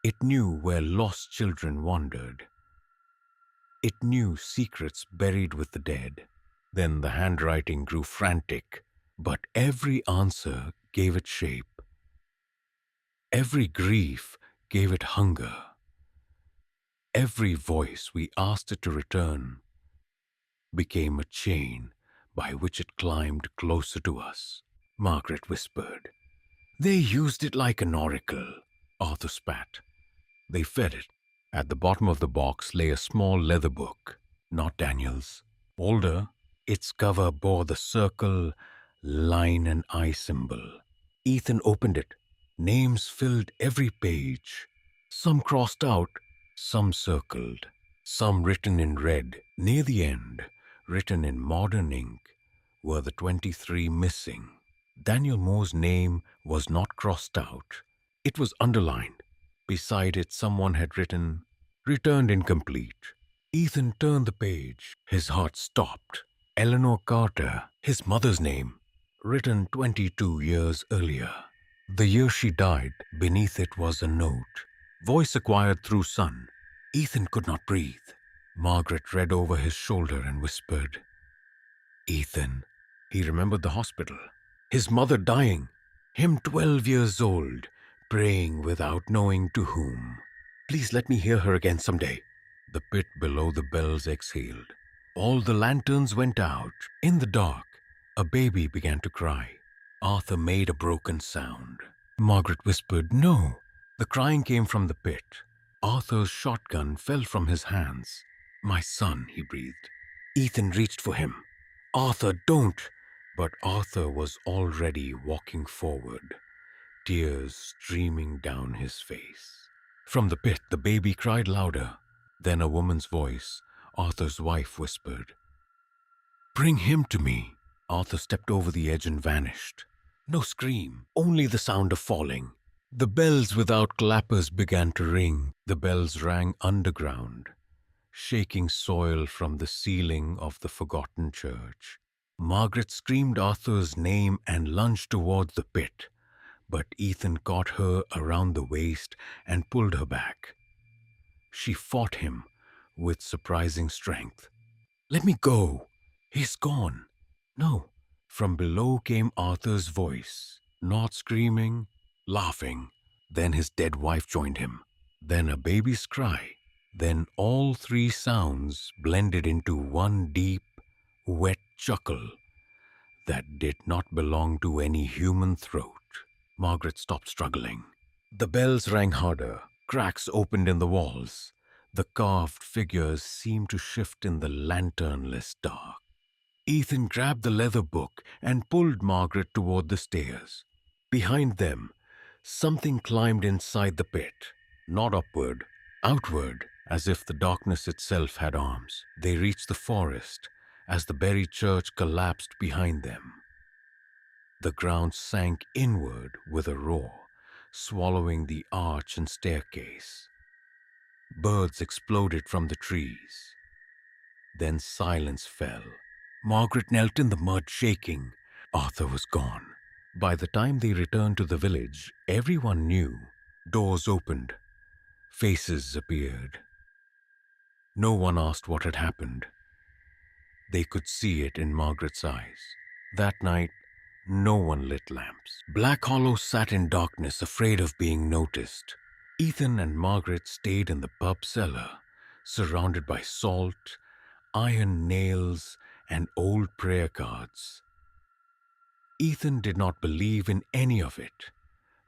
It knew where lost children wandered. It knew secrets buried with the dead. Then the handwriting grew frantic, but every answer gave it shape. Every grief gave it hunger. Every voice we asked it to return became a chain by which it climbed closer to us. Margaret whispered. They used it like an oracle, Arthur spat. They fed it. At the bottom of the box lay a small leather book, not Daniel's. Older, its cover bore the circle, line, and eye symbol. Ethan opened it. Names filled every page. Some crossed out, some circled, some written in red. Near the end, written in modern ink, were the 23 missing. Daniel Moore's name was not crossed out. It was underlined. Beside it, someone had written, "Returned incomplete." Ethan turned the page. His heart stopped. Eleanor Carter, his mother's name, written 22 years earlier. The year she died, beneath it was a note. Voice acquired through son. Ethan could not breathe. Margaret read over his shoulder and whispered, Ethan. He remembered the hospital. His mother dying. Him 12 years old, praying without knowing to whom. Please let me hear her again someday. The pit below the bells exhaled. All the lanterns went out. In the dark, a baby began to cry. Arthur made a broken sound. Margaret whispered, no. The crying came from the pit. Arthur's shotgun fell from his hands. My son, he breathed. Ethan reached for him. Arthur, don't! But Arthur was already walking forward, tears streaming down his face. From the pit, the baby cried louder. Then a woman's voice, Arthur's wife, whispered, Bring him to me. Arthur stepped over the edge and vanished. No scream, only the sound of falling. The bells without clappers began to ring. The bells rang underground, shaking soil from the ceiling of the forgotten church. Margaret screamed Arthur's name and lunged toward the pit, but Ethan caught her around the waist and pulled her back. She fought him with surprising strength. Let me go. He's gone. No. From below came Arthur's voice, not screaming, laughing. Then his dead wife joined him. Then a baby's cry. Then all three sounds blended into one deep, wet chuckle that did not belong to any human throat. Margaret stopped struggling. The bells rang harder. Cracks opened in the walls. The carved figures seemed to shift in the lanternless dark. Ethan grabbed the leather book and pulled Margaret toward the stairs. Behind them, something climbed inside the pit, not upward, outward, as if the darkness itself had arms. They reached the forest as the buried church collapsed behind them. The ground sank inward with a roar, swallowing the arch and staircase. Birds exploded from the trees. Then silence fell. Margaret knelt in the mud, shaking. Arthur was gone. By the time they returned to the village, everyone knew. Doors opened. Faces appeared. No one asked what had happened. They could see it in Margaret's eyes. That night, no one lit lamps. Black Hollow sat in darkness, afraid of being noticed. Ethan and Margaret stayed in the pub cellar, surrounded by salt, iron nails, and old prayer cards. Ethan did not believe in any of it,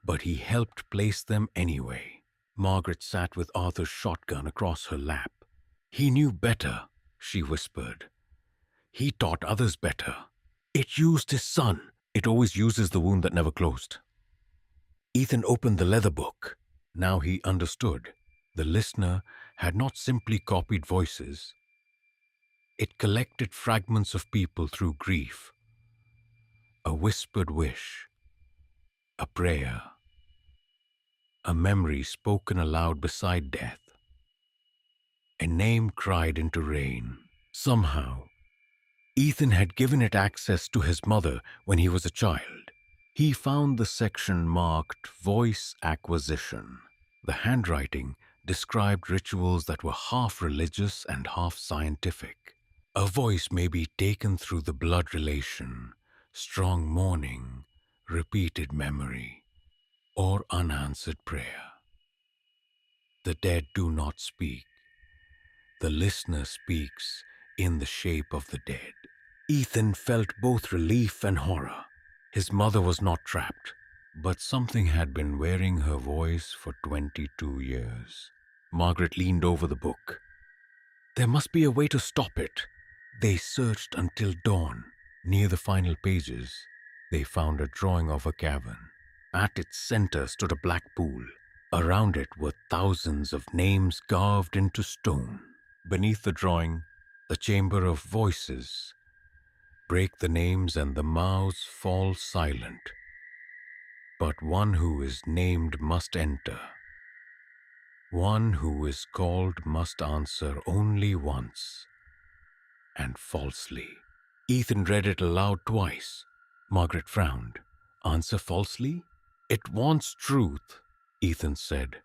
but he helped place them anyway. Margaret sat with Arthur's shotgun across her lap. He knew better, she whispered. He taught others better. It used his son. It always uses the wound that never closed. Ethan opened the leather book. Now he understood. The listener had not simply copied voices. It collected fragments of people through grief. A whispered wish, a prayer, a memory spoken aloud beside death, a name cried into rain. Somehow, Ethan had given it access to his mother when he was a child. He found the section marked Voice Acquisition. The handwriting described rituals that were half religious and half scientific. A voice may be taken through the blood relation, strong mourning, repeated memory, or unanswered prayer. The dead do not speak. The listener speaks in the shape of the dead. Ethan felt both relief and horror. His mother was not trapped, but something had been wearing her voice for 22 years. Margaret leaned over the book. There must be a way to stop it. They searched until dawn. Near the final pages, they found a drawing of a cavern. At its center stood a black pool. Around it were thousands of names carved into stone. Beneath the drawing, the chamber of voices. Break the names and the mouths fall silent. But one who is named must enter. One who is called must answer only once, and falsely. Ethan read it aloud twice. Margaret frowned. Answer falsely? It wants truth, Ethan said.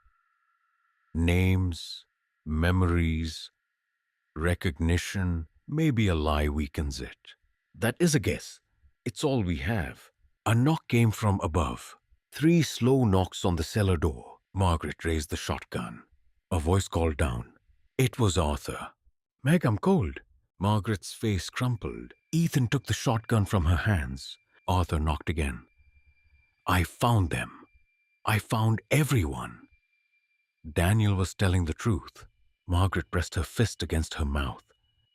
Names, memories, recognition, maybe a lie weakens it. That is a guess. It's all we have. A knock came from above. 3 slow knocks on the cellar door. Margaret raised the shotgun. A voice called down. It was Arthur. Meg, I'm cold. Margaret's face crumpled. Ethan took the shotgun from her hands. Arthur knocked again. I found them. I found everyone. Daniel was telling the truth. Margaret pressed her fist against her mouth.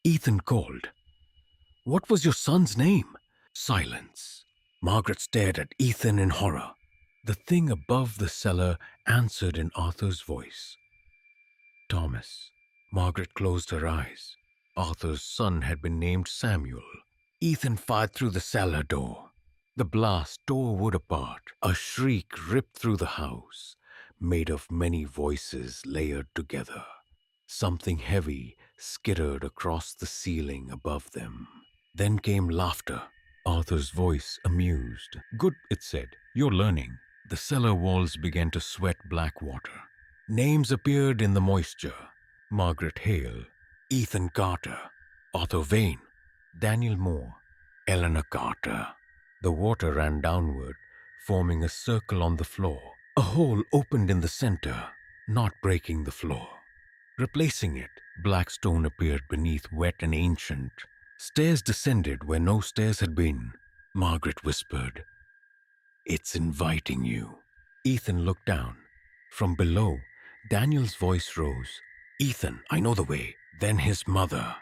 Ethan called. What was your son's name? Silence. Margaret stared at Ethan in horror. The thing above the cellar answered in Arthur's voice. Thomas. Margaret closed her eyes. Arthur's son had been named Samuel. Ethan fired through the cellar door. The blast tore wood apart. A shriek ripped through the house, made of many voices layered together. Something heavy skittered across the ceiling above them. Then came laughter. Arthur's voice amused. Good, it said. You're learning. The cellar walls began to sweat black water. Names appeared in the moisture. Margaret Hale, Ethan Carter, Arthur Vane, Daniel Moore, Eleanor Carter. The water ran downward, forming a circle on the floor. A hole opened in the center, not breaking the floor. Replacing it, black stone appeared beneath, wet and ancient. Stairs descended where no stairs had been. Margaret whispered, It's inviting you. Ethan looked down. From below, Daniel's voice rose. Ethan, I know the way. Then his mother.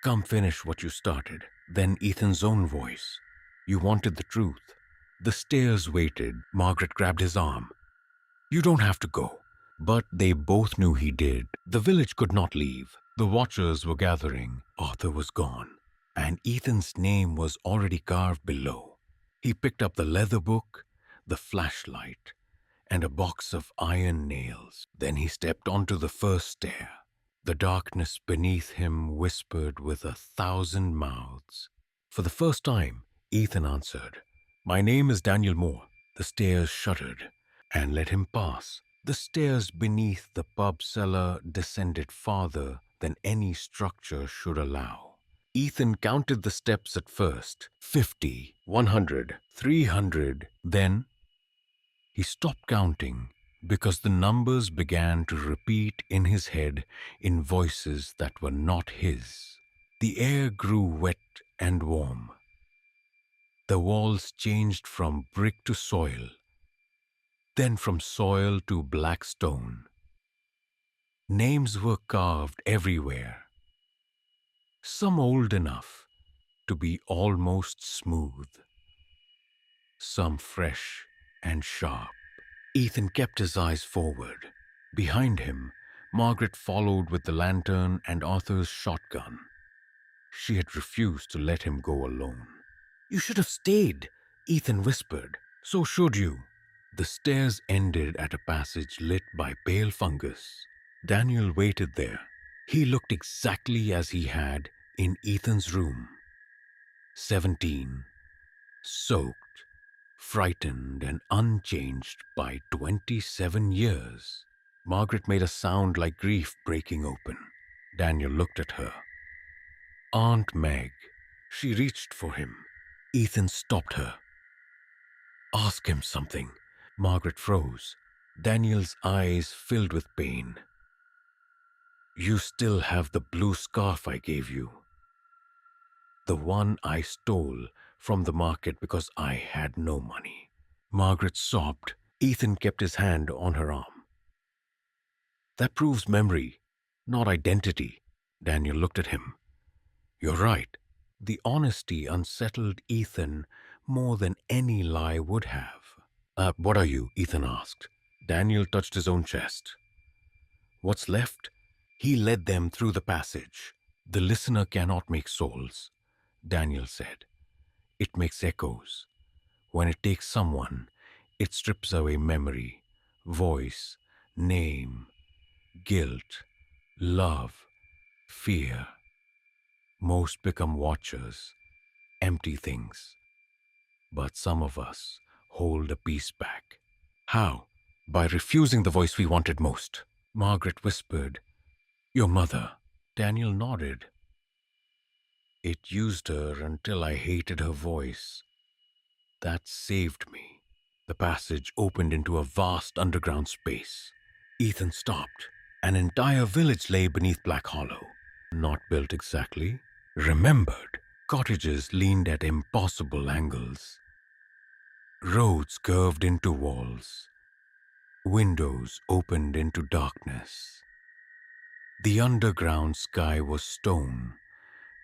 Come finish what you started. Then Ethan's own voice. You wanted the truth. The stairs waited. Margaret grabbed his arm. You don't have to go. But they both knew he did. The village could not leave. The watchers were gathering. Arthur was gone, and Ethan's name was already carved below. He picked up the leather book, the flashlight, and a box of iron nails. Then he stepped onto the first stair. The darkness beneath him whispered with 1,000 mouths. For the first time, Ethan answered, My name is Daniel Moore. The stairs shuddered and let him pass. The stairs beneath the pub cellar descended farther than any structure should allow. Ethan counted the steps at first. 50, 100, 300. Then he stopped counting because the numbers began to repeat in his head in voices that were not his. The air grew wet and warm. The walls changed from brick to soil, then from soil to black stone. Names were carved everywhere, some old enough to be almost smooth, some fresh and sharp. Ethan kept his eyes forward. Behind him, Margaret followed with the lantern and Arthur's shotgun. She had refused to let him go alone. "You should have stayed," Ethan whispered. "So should you." The stairs ended at a passage lit by pale fungus. Daniel waited there. He looked exactly as he had in Ethan's room. 17, soaked, frightened, and unchanged by 27 years. Margaret made a sound like grief breaking open. Daniel looked at her. "Aunt Meg." She reached for him. Ethan stopped her. "Ask him something." Margaret froze. Daniel's eyes filled with pain. "You still have the blue scarf I gave you. The one I stole from the market because I had no money." Margaret sobbed. Ethan kept his hand on her arm. "That proves memory, not identity." Daniel looked at him. "You're right." The honesty unsettled Ethan more than any lie would have. What are you?" Ethan asked. Daniel touched his own chest. "What's left?" He led them through the passage. "The listener cannot make souls," Daniel said. "It makes echoes. When it takes someone, it strips away memory, voice, name, guilt, love, fear. Most become watchers, empty things. But some of us hold a piece back." "How?" "By refusing the voice we wanted most." Margaret whispered, "Your mother." Daniel nodded. "It used her until I hated her voice. That saved me." The passage opened into a vast underground space. Ethan stopped. An entire village lay beneath Black Hollow. Not built exactly, remembered. Cottages leaned at impossible angles. Roads curved into walls. Windows opened into darkness. The underground sky was stone,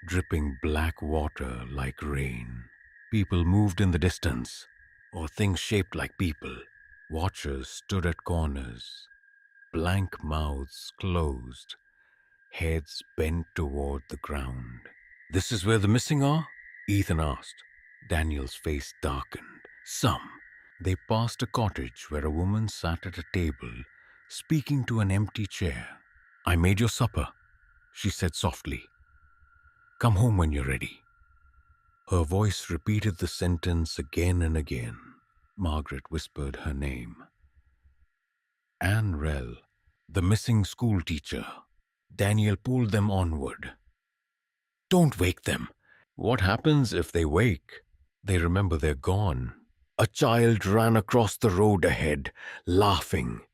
dripping black water like rain. People moved in the distance, or things shaped like people. Watchers stood at corners, blank mouths closed, heads bent toward the ground. "This is where the missing are?" Ethan asked. Daniel's face darkened. "Some." They passed a cottage where a woman sat at a table, speaking to an empty chair. "I made your supper," she said softly. "Come home when you're ready." Her voice repeated the sentence again and again. Margaret whispered her name. Anne Rell, the missing school teacher. Daniel pulled them onward. "Don't wake them." "What happens if they wake?" "They remember they're gone." A child ran across the road ahead, laughing.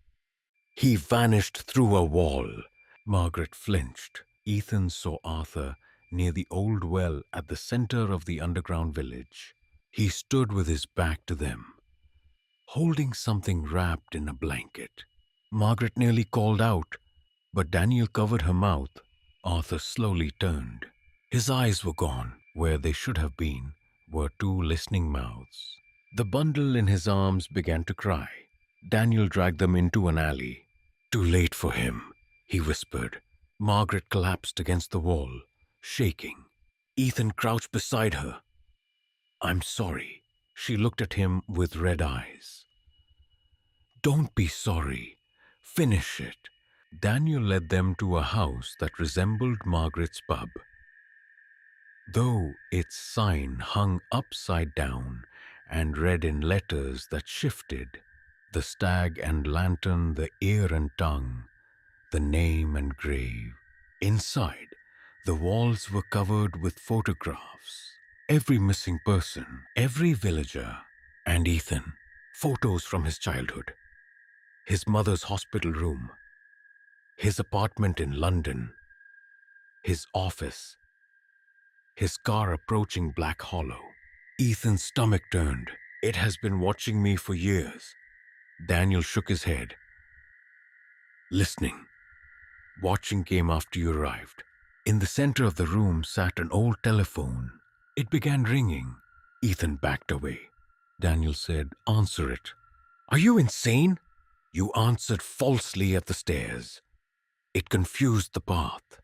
"He vanished through a wall." Margaret flinched. Ethan saw Arthur near the old well at the center of the underground village. He stood with his back to them, holding something wrapped in a blanket. Margaret nearly called out, but Daniel covered her mouth. Arthur slowly turned. His eyes were gone. Where they should have been were two listening mouths. The bundle in his arms began to cry. Daniel dragged them into an alley. "Too late for him," he whispered. Margaret collapsed against the wall, shaking. Ethan crouched beside her. "I'm sorry." She looked at him with red eyes. "Don't be sorry. Finish it." Daniel led them to a house that resembled Margaret's pub, though its sign hung upside down and read in letters that shifted: the stag and lantern, the ear and tongue, the name and grave. Inside, the walls were covered with photographs. Every missing person, every villager, and Ethan. Photos from his childhood. His mother's hospital room. His apartment in London. His office. his car approaching Black Hollow. Ethan's stomach turned. It has been watching me for years. Daniel shook his head. Listening. Watching came after you arrived. In the center of the room sat an old telephone. It began ringing. Ethan backed away. Daniel said, "Answer it." "Are you insane?" "You answered falsely at the stairs. It confused the path.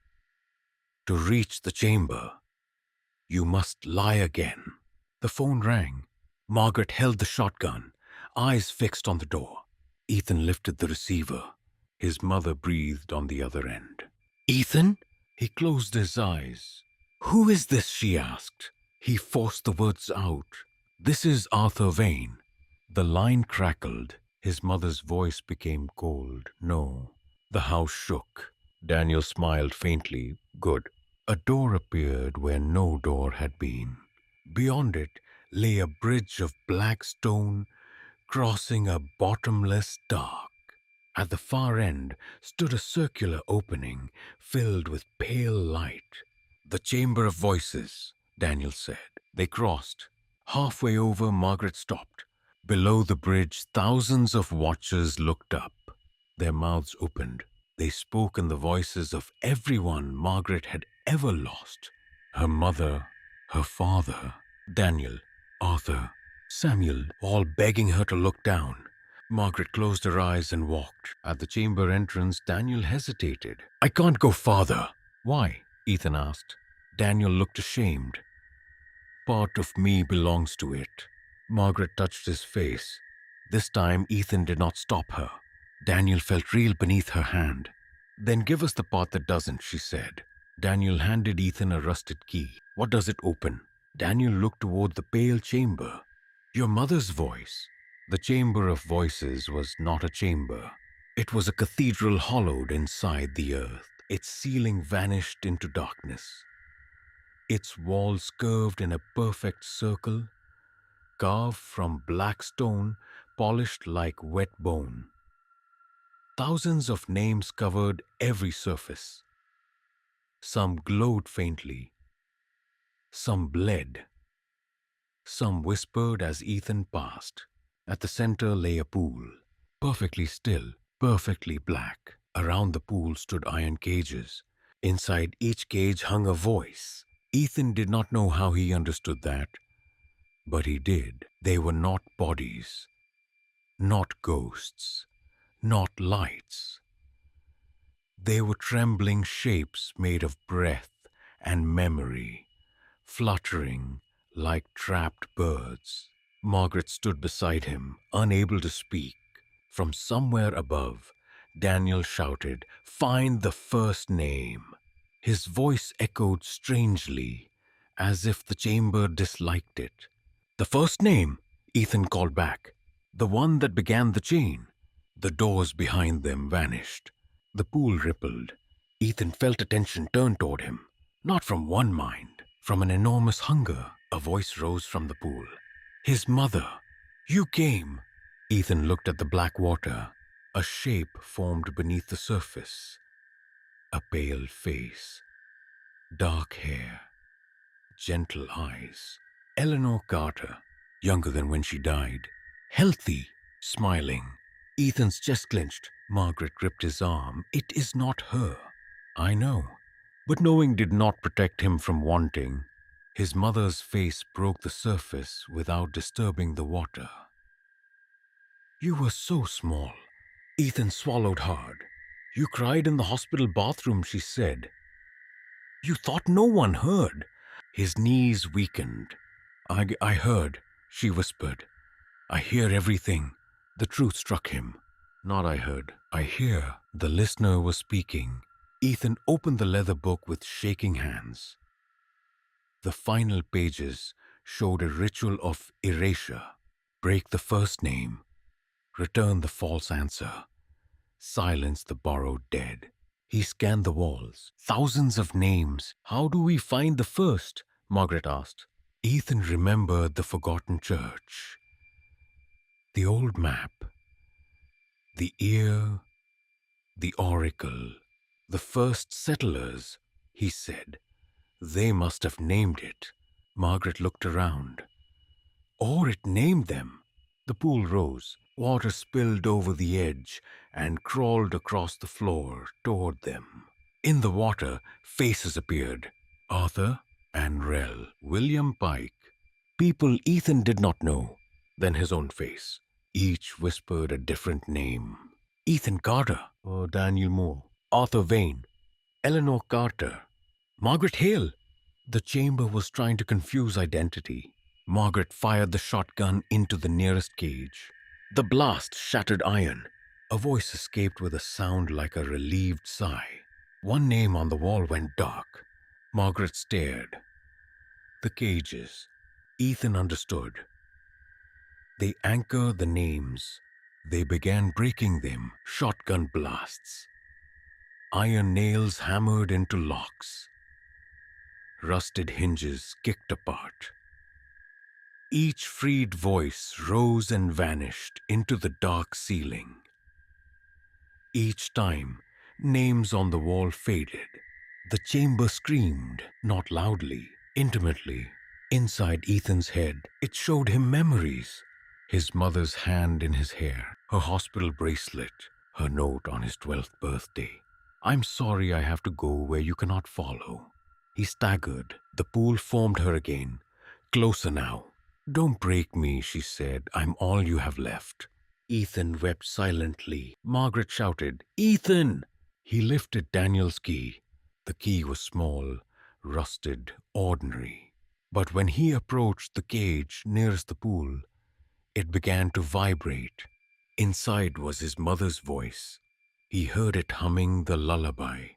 To reach the chamber, you must lie again." The phone rang. Margaret held the shotgun, eyes fixed on the door. Ethan lifted the receiver. His mother breathed on the other end. "Ethan?" He closed his eyes. "Who is this?" she asked. He forced the words out. "This is Arthur Vane." The line crackled. His mother's voice became cold. "No." The house shook. Daniel smiled faintly. "Good." A door appeared where no door had been. Beyond it lay a bridge of black stone crossing a bottomless dark. At the far end stood a circular opening filled with pale light. "The Chamber of Voices," Daniel said. They crossed. Halfway over, Margaret stopped. Below the bridge, thousands of watchers looked up. Their mouths opened. They spoke in the voices of everyone Margaret had ever lost. Her mother, her father, Daniel, Arthur, Samuel, all begging her to look down. Margaret closed her eyes and walked. At the chamber entrance, Daniel hesitated. "I can't go farther." "Why?" Ethan asked. Daniel looked ashamed. "Part of me belongs to it." Margaret touched his face. This time, Ethan did not stop her. Daniel felt real beneath her hand. "Then give us the part that doesn't," she said. Daniel handed Ethan a rusted key. "What does it open?" Daniel looked toward the pale chamber. "Your mother's voice." The Chamber of Voices was not a chamber. It was a cathedral hollowed inside the earth. Its ceiling vanished into darkness. Its walls curved in a perfect circle, carved from black stone, polished like wet bone. Thousands of names covered every surface. Some glowed faintly. Some bled. Some whispered as Ethan passed. At the center lay a pool, perfectly still, perfectly black. Around the pool stood iron cages. Inside each cage hung a voice. Ethan did not know how he understood that, but he did. They were not bodies, not ghosts, not lights. They were trembling shapes made of breath and memory, fluttering like trapped birds. Margaret stood beside him, unable to speak. From somewhere above, Daniel shouted, "Find the first name." His voice echoed strangely, as if the chamber disliked it. "The first name," Ethan called back. "The one that began the chain." The doors behind them vanished. The pool rippled. Ethan felt attention turn toward him, not from one mind, from an enormous hunger. A voice rose from the pool. "His mother. You came." Ethan looked at the black water. A shape formed beneath the surface. A pale face. Dark hair. Gentle eyes. Eleanor Carter, younger than when she died. Healthy. Smiling. Ethan's chest clenched. Margaret gripped his arm. "It is not her." "I know." But knowing did not protect him from wanting. His mother's face broke the surface without disturbing the water. "You were so small." Ethan swallowed hard. "You cried in the hospital bathroom," she said. "You thought no one heard." His knees weakened. I heard," she whispered. "I hear everything." The truth struck him. Not "I heard, I hear." The listener was speaking. Ethan opened the leather book with shaking hands. The final pages showed a ritual of erasure. Break the first name. Return the false answer. Silence the borrowed dead. He scanned the walls. Thousands of names. "How do we find the first?" Margaret asked. Ethan remembered the forgotten church. The old map. The ear. The oracle. The first settlers, he said. They must have named it. Margaret looked around. Or it named them. The pool rose, water spilled over the edge and crawled across the floor toward them. In the water, faces appeared. Arthur and Rel, William Pike. People Ethan did not know, then his own face. Each whispered a different name. Ethan Carter, or Daniel Moore. Arthur Vane, Eleanor Carter, Margaret Hale. The chamber was trying to confuse identity. Margaret fired the shotgun into the nearest cage. The blast shattered iron. A voice escaped with a sound like a relieved sigh. One name on the wall went dark. Margaret stared. The cages. Ethan understood. They anchored the names. They began breaking them, shotgun blasts. Iron nails hammered into locks. Rusted hinges kicked apart. Each freed voice rose and vanished into the dark ceiling. Each time, names on the wall faded. The chamber screamed, not loudly, intimately. Inside Ethan's head, it showed him memories. His mother's hand in his hair, her hospital bracelet, her note on his 12th birthday. "I'm sorry I have to go where you cannot follow." He staggered. The pool formed her again. Closer now. "Don't break me," she said. "I'm all you have left." Ethan wept silently. Margaret shouted, "Ethan!" He lifted Daniel's key. The key was small, rusted, ordinary. But when he approached the cage nearest the pool, it began to vibrate. Inside was his mother's voice. He heard it humming the lullaby.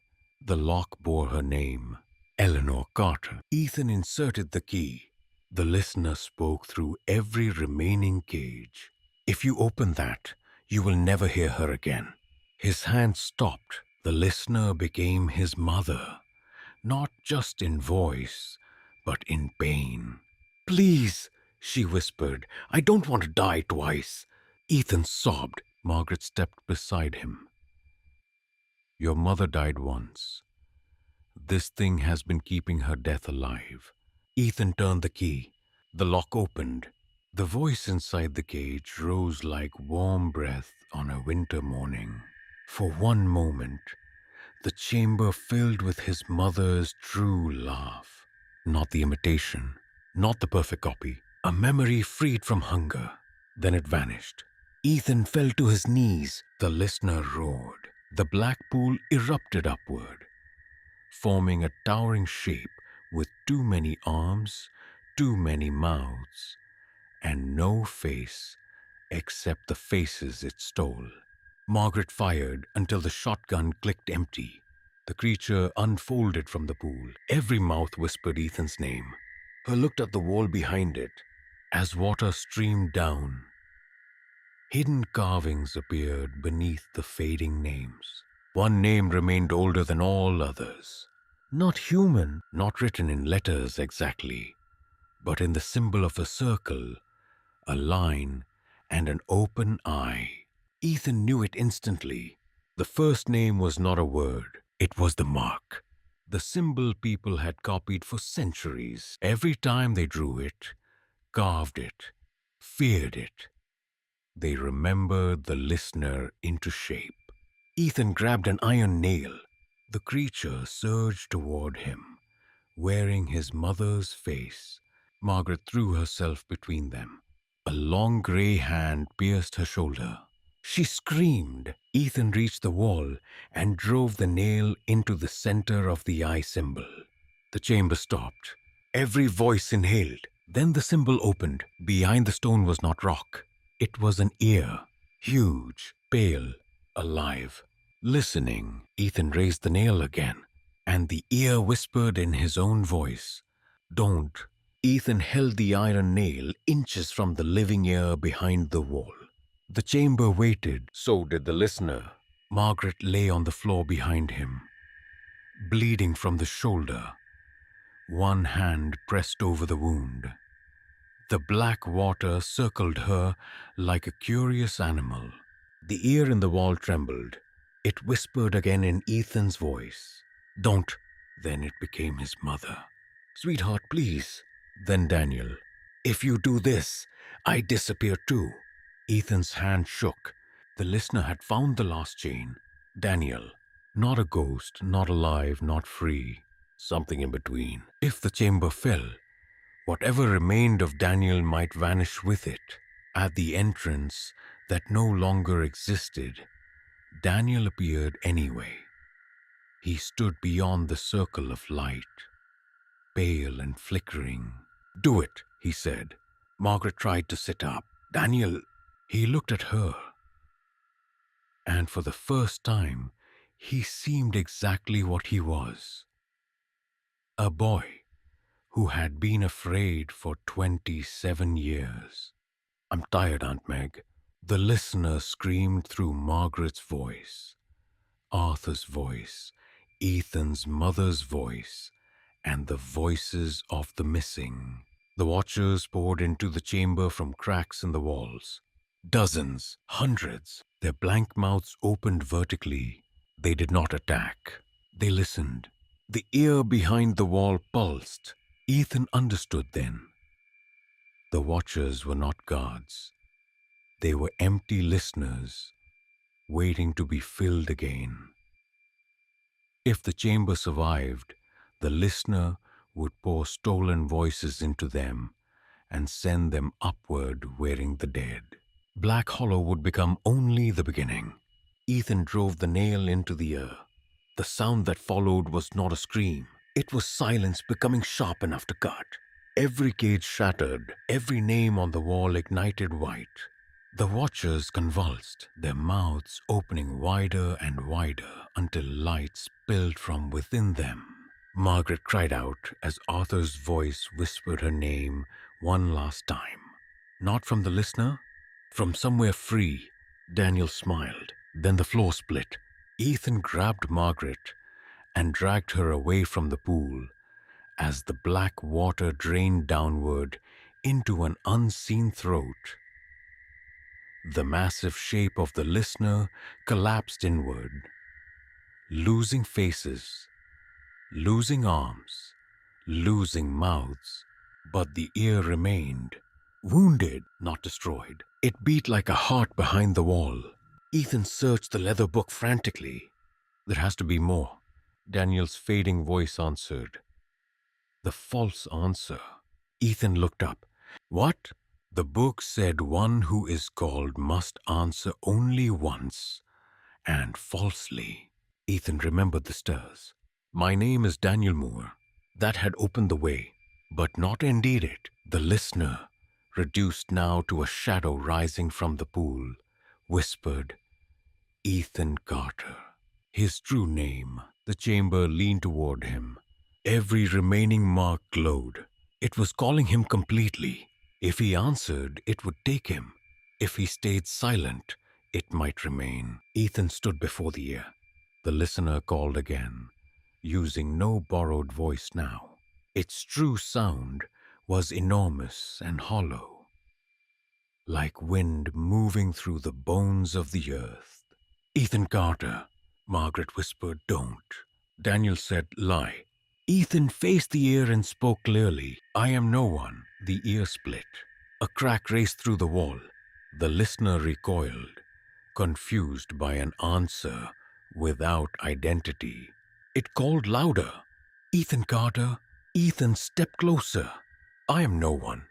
The lock bore her name, Eleanor Carter. Ethan inserted the key. The listener spoke through every remaining cage. "If you open that, you will never hear her again." His hand stopped. The listener became his mother, not just in voice, but in pain. "Please," she whispered, "I don't want to die twice." Ethan sobbed. Margaret stepped beside him. "Your mother died once. This thing has been keeping her death alive." Ethan turned the key. The lock opened. The voice inside the cage rose like warm breath on a winter morning. For one moment, the chamber filled with his mother's true laugh. Not the imitation, not the perfect copy. A memory freed from hunger. Then it vanished. Ethan fell to his knees. The listener roared. The black pool erupted upward, forming a towering shape with too many arms, too many mouths, and no face except the faces it stole. Margaret fired until the shotgun clicked empty. The creature unfolded from the pool. Every mouth whispered Ethan's name. Her looked at the wall behind it as water streamed down. Hidden carvings appeared beneath the fading names. One name remained older than all others. Not human, not written in letters exactly, but in the symbol of a circle, a line, and an open eye. Ethan knew it instantly. The first name was not a word. It was the mark. The symbol people had copied for centuries. Every time they drew it, carved it, feared it, they remembered the listener into shape. Ethan grabbed an iron nail. The creature surged toward him, wearing his mother's face. Margaret threw herself between them. A long gray hand pierced her shoulder. She screamed. Ethan reached the wall and drove the nail into the center of the eye symbol. The chamber stopped. Every voice inhaled. Then the symbol opened. Behind the stone was not rock. It was an ear, huge, pale, alive. Listening, Ethan raised the nail again, and the ear whispered in his own voice, "Don't." Ethan held the iron nail inches from the living ear behind the wall. The chamber waited, so did the listener. Margaret lay on the floor behind him, bleeding from the shoulder. One hand pressed over the wound. The black water circled her like a curious animal. The ear in the wall trembled. It whispered again in Ethan's voice, "Don't." Then it became his mother. Sweetheart, please. Then Daniel. If you do this, I disappear too. Ethan's hand shook. The listener had found the last chain. Daniel. Not a ghost, not alive, not free. Something in between. If the chamber fell, whatever remained of Daniel might vanish with it. At the entrance that no longer existed, Daniel appeared anyway. He stood beyond the circle of light, pale and flickering. Do it, he said. Margaret tried to sit up. Daniel, he looked at her, and for the first time, he seemed exactly what he was. A boy who had been afraid for 27 years. I'm tired, Aunt Meg. The listener screamed through Margaret's voice, Arthur's voice, Ethan's mother's voice, and the voices of the missing. The watchers poured into the chamber from cracks in the walls. Dozens, hundreds, their blank mouths opened vertically. They did not attack. They listened. The ear behind the wall pulsed. Ethan understood then. The watchers were not guards. They were empty listeners, waiting to be filled again. If the chamber survived, the listener would pour stolen voices into them and send them upward wearing the dead. Black Hollow would become only the beginning. Ethan drove the nail into the ear. The sound that followed was not a scream. It was silence becoming sharp enough to cut. Every cage shattered, every name on the wall ignited white. The watchers convulsed, their mouths opening wider and wider until light spilled from within them. Margaret cried out as Arthur's voice whispered her name one last time. Not from the listener, from somewhere free. Daniel smiled. Then the floor split. Ethan grabbed Margaret and dragged her away from the pool as the black water drained downward into an unseen throat. The massive shape of the listener collapsed inward, losing faces, losing arms, losing mouths, but the ear remained, wounded, not destroyed. It beat like a heart behind the wall. Ethan searched the leather book frantically. There has to be more, Daniel's fading voice answered. The false answer. Ethan looked up. What? The book said one who is called must answer only once, and falsely. Ethan remembered the stirs. My name is Daniel Moore. That had opened the way, but not indeed it. The listener, reduced now to a shadow rising from the pool, whispered, Ethan Carter. His true name. The chamber leaned toward him. Every remaining mark glowed. It was calling him completely. If he answered, it would take him. If he stayed silent, it might remain. Ethan stood before the ear. The listener called again, using no borrowed voice now. Its true sound was enormous and hollow, like wind moving through the bones of the earth. Ethan Carter, Margaret whispered, don't. Daniel said, lie. Ethan faced the ear and spoke clearly. I am no one. The ear split. A crack raced through the wall. The listener recoiled, confused by an answer without identity. It called louder. Ethan Carter. Ethan, step closer. I am no one.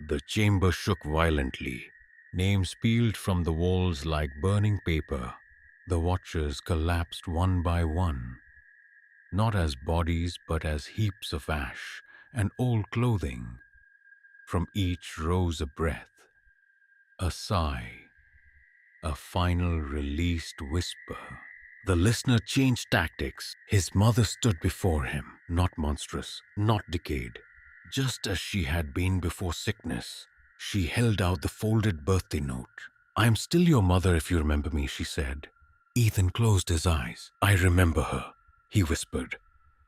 The chamber shook violently. Names peeled from the walls like burning paper. The watchers collapsed one by one, not as bodies but as heaps of ash and old clothing. From each rose a breath, a sigh, a final released whisper. The listener changed tactics. His mother stood before him, not monstrous, not decayed, just as she had been before sickness. She held out the folded birthday note. I am still your mother if you remember me, she said. Ethan closed his eyes. I remember her, he whispered.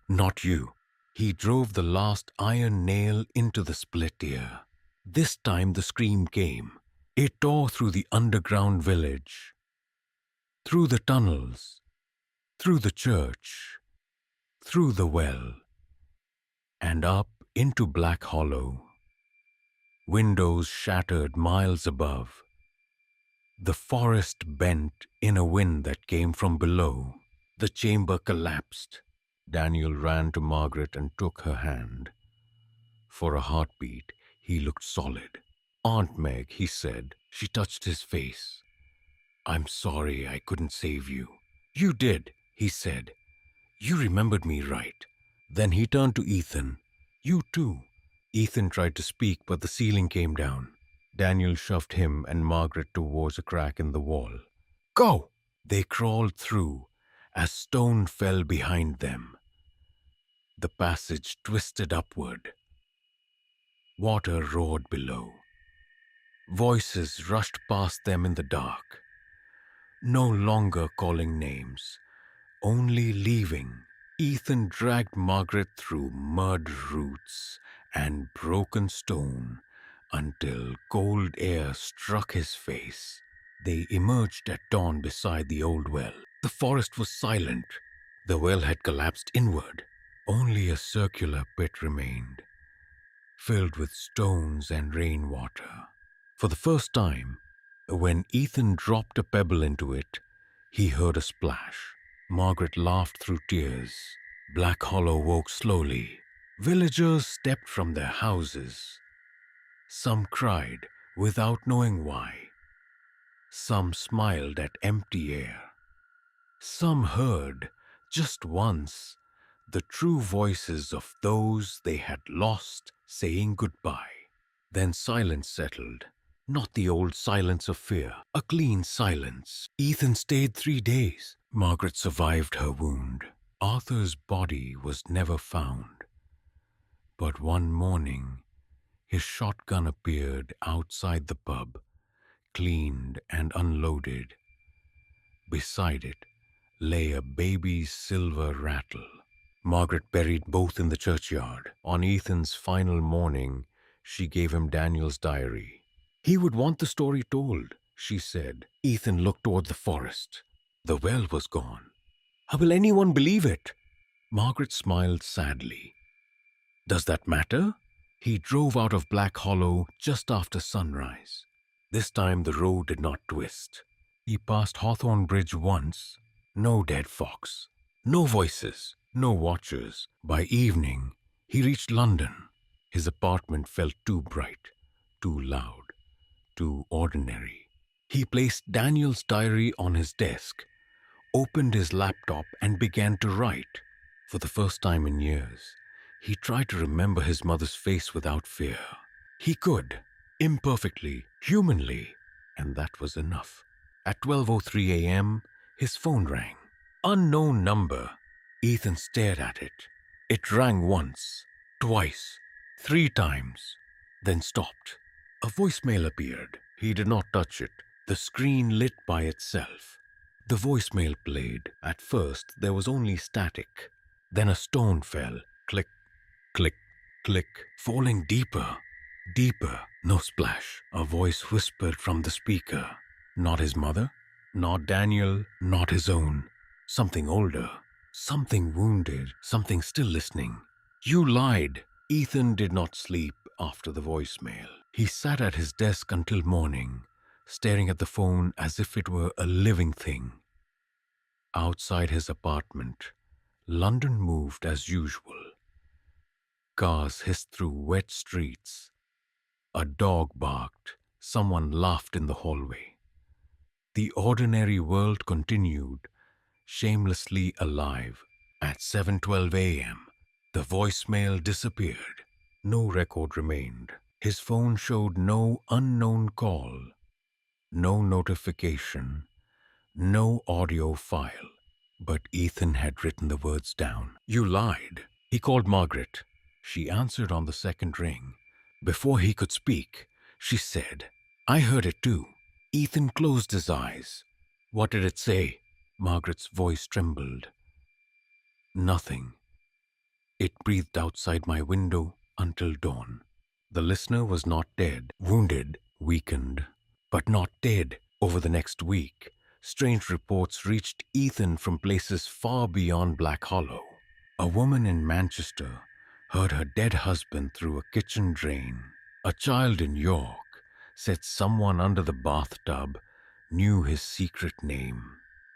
Not you. He drove the last iron nail into the split ear. This time the scream came. It tore through the underground village, through the tunnels, through the church, through the well, and up into Black Hollow. Windows shattered miles above. The forest bent in a wind that came from below. The chamber collapsed. Daniel ran to Margaret and took her hand. For a heartbeat, he looked solid. "Aunt Meg," he said. She touched his face. "I'm sorry I couldn't save you." "You did," he said. "You remembered me right." Then he turned to Ethan. "You too." Ethan tried to speak, but the ceiling came down. Daniel shoved him and Margaret towards a crack in the wall. "Go!" They crawled through as stone fell behind them. The passage twisted upward. Water roared below. Voices rushed past them in the dark. No longer calling names, only leaving. Ethan dragged Margaret through mud roots and broken stone until cold air struck his face. They emerged at dawn beside the old well. The forest was silent. The well had collapsed inward. Only a circular pit remained, filled with stones and rainwater. For the first time, when Ethan dropped a pebble into it, he heard a splash. Margaret laughed through tears. Black Hollow woke slowly. Villagers stepped from their houses. Some cried without knowing why. Some smiled at empty air. Some heard, just once, the true voices of those they had lost saying goodbye. Then silence settled. Not the old silence of fear, a clean silence. Ethan stayed 3 days. Margaret survived her wound. Arthur's body was never found. But one morning, his shotgun appeared outside the pub, cleaned and unloaded. Beside it lay a baby's silver rattle. Margaret buried both in the churchyard. On Ethan's final morning, she gave him Daniel's diary. "He would want the story told," she said. Ethan looked toward the forest. The well was gone. "How will anyone believe it?" Margaret smiled sadly. "Does that matter?" He drove out of Black Hollow just after sunrise. This time the road did not twist. He passed Hawthorne Bridge once. No dead fox. No voices. No watchers. By evening, he reached London. His apartment felt too bright, too loud, too ordinary. He placed Daniel's diary on his desk, opened his laptop, and began to write. For the first time in years, he tried to remember his mother's face without fear. He could, imperfectly, humanly, and that was enough. At 12:03 a.m., his phone rang. Unknown number. Ethan stared at it. It rang once, twice, 3 times, then stopped. A voicemail appeared. He did not touch it. The screen lit by itself. The voicemail played. At first, there was only static. Then a stone fell. Click, click, click, falling deeper, deeper. No splash. A voice whispered from the speaker. Not his mother, not Daniel, not his own. Something older, something wounded, something still listening. "You lied." Ethan did not sleep after the voicemail. He sat at his desk until morning, staring at the phone as if it were a living thing. Outside his apartment, London moved as usual. Cars hissed through wet streets. A dog barked. Someone laughed in the hallway. The ordinary world continued, shamelessly alive. At 7:12 a.m., the voicemail disappeared. No record remained. His phone showed no unknown call, no notification, no audio file. But Ethan had written the words down. "You lied." He called Margaret. She answered on the second ring. Before he could speak, she said, "I heard it too." Ethan closed his eyes. "What did it say?" Margaret's voice trembled. "Nothing. It breathed outside my window until dawn." The listener was not dead, wounded, weakened, but not dead. Over the next week, strange reports reached Ethan from places far beyond Black Hollow. A woman in Manchester heard her dead husband through a kitchen drain. A child in York said someone under the bathtub knew his secret name.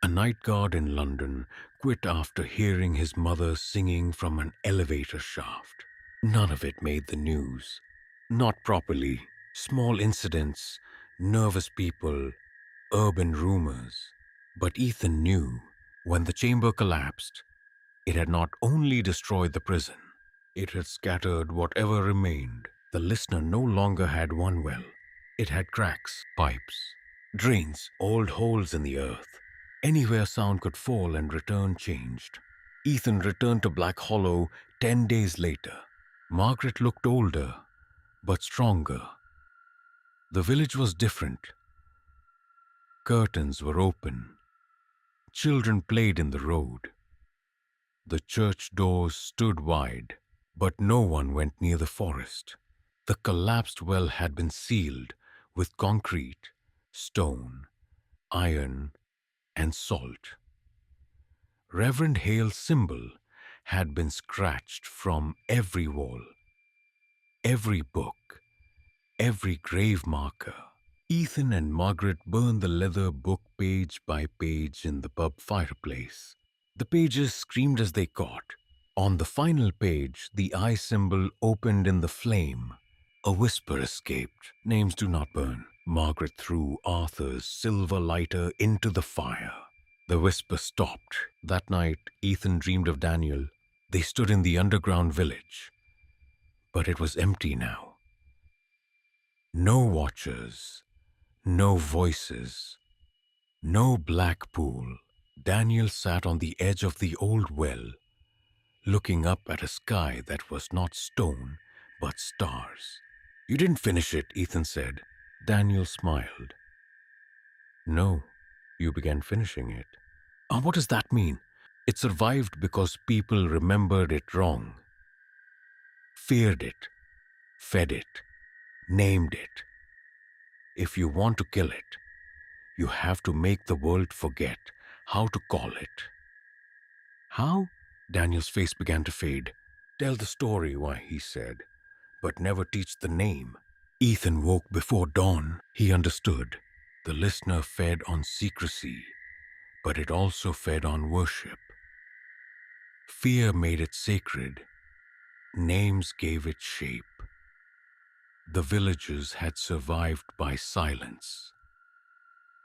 A night guard in London quit after hearing his mother singing from an elevator shaft. None of it made the news. Not properly. Small incidents, nervous people, urban rumors. But Ethan knew when the chamber collapsed, it had not only destroyed the prison, it had scattered whatever remained. The listener no longer had one well. It had cracks, pipes, drains, old holes in the earth. Anywhere sound could fall and return changed. Ethan returned to Black Hollow 10 days later. Margaret looked older, but stronger. The village was different. Curtains were open. Children played in the road. The church doors stood wide, but no one went near the forest. The collapsed well had been sealed with concrete, stone, iron, and salt. Reverend Hale's symbol had been scratched from every wall, every book, every grave marker. Ethan and Margaret burned the leather book page by page in the pub fireplace. The pages screamed as they caught. On the final page, the eye symbol opened in the flame. A whisper escaped. Names do not burn. Margaret threw Arthur's silver lighter into the fire. The whisper stopped. That night, Ethan dreamed of Daniel. They stood in the underground village. But it was empty now. No watchers. No voices. No black pool. Daniel sat on the edge of the old well, looking up at a sky that was not stone, but stars. "You didn't finish it," Ethan said. Daniel smiled. "No, you began finishing it." What does that mean?" "It survived because people remembered it wrong. Feared it, fed it, named it. If you want to kill it, you have to make the world forget how to call it." "How?" Daniel's face began to fade. "Tell the story, why," he said, "but never teach the name." Ethan woke before dawn. He understood. The listener fed on secrecy, but it also fed on worship. Fear made it sacred. Names gave it shape. The villages had survived by silence.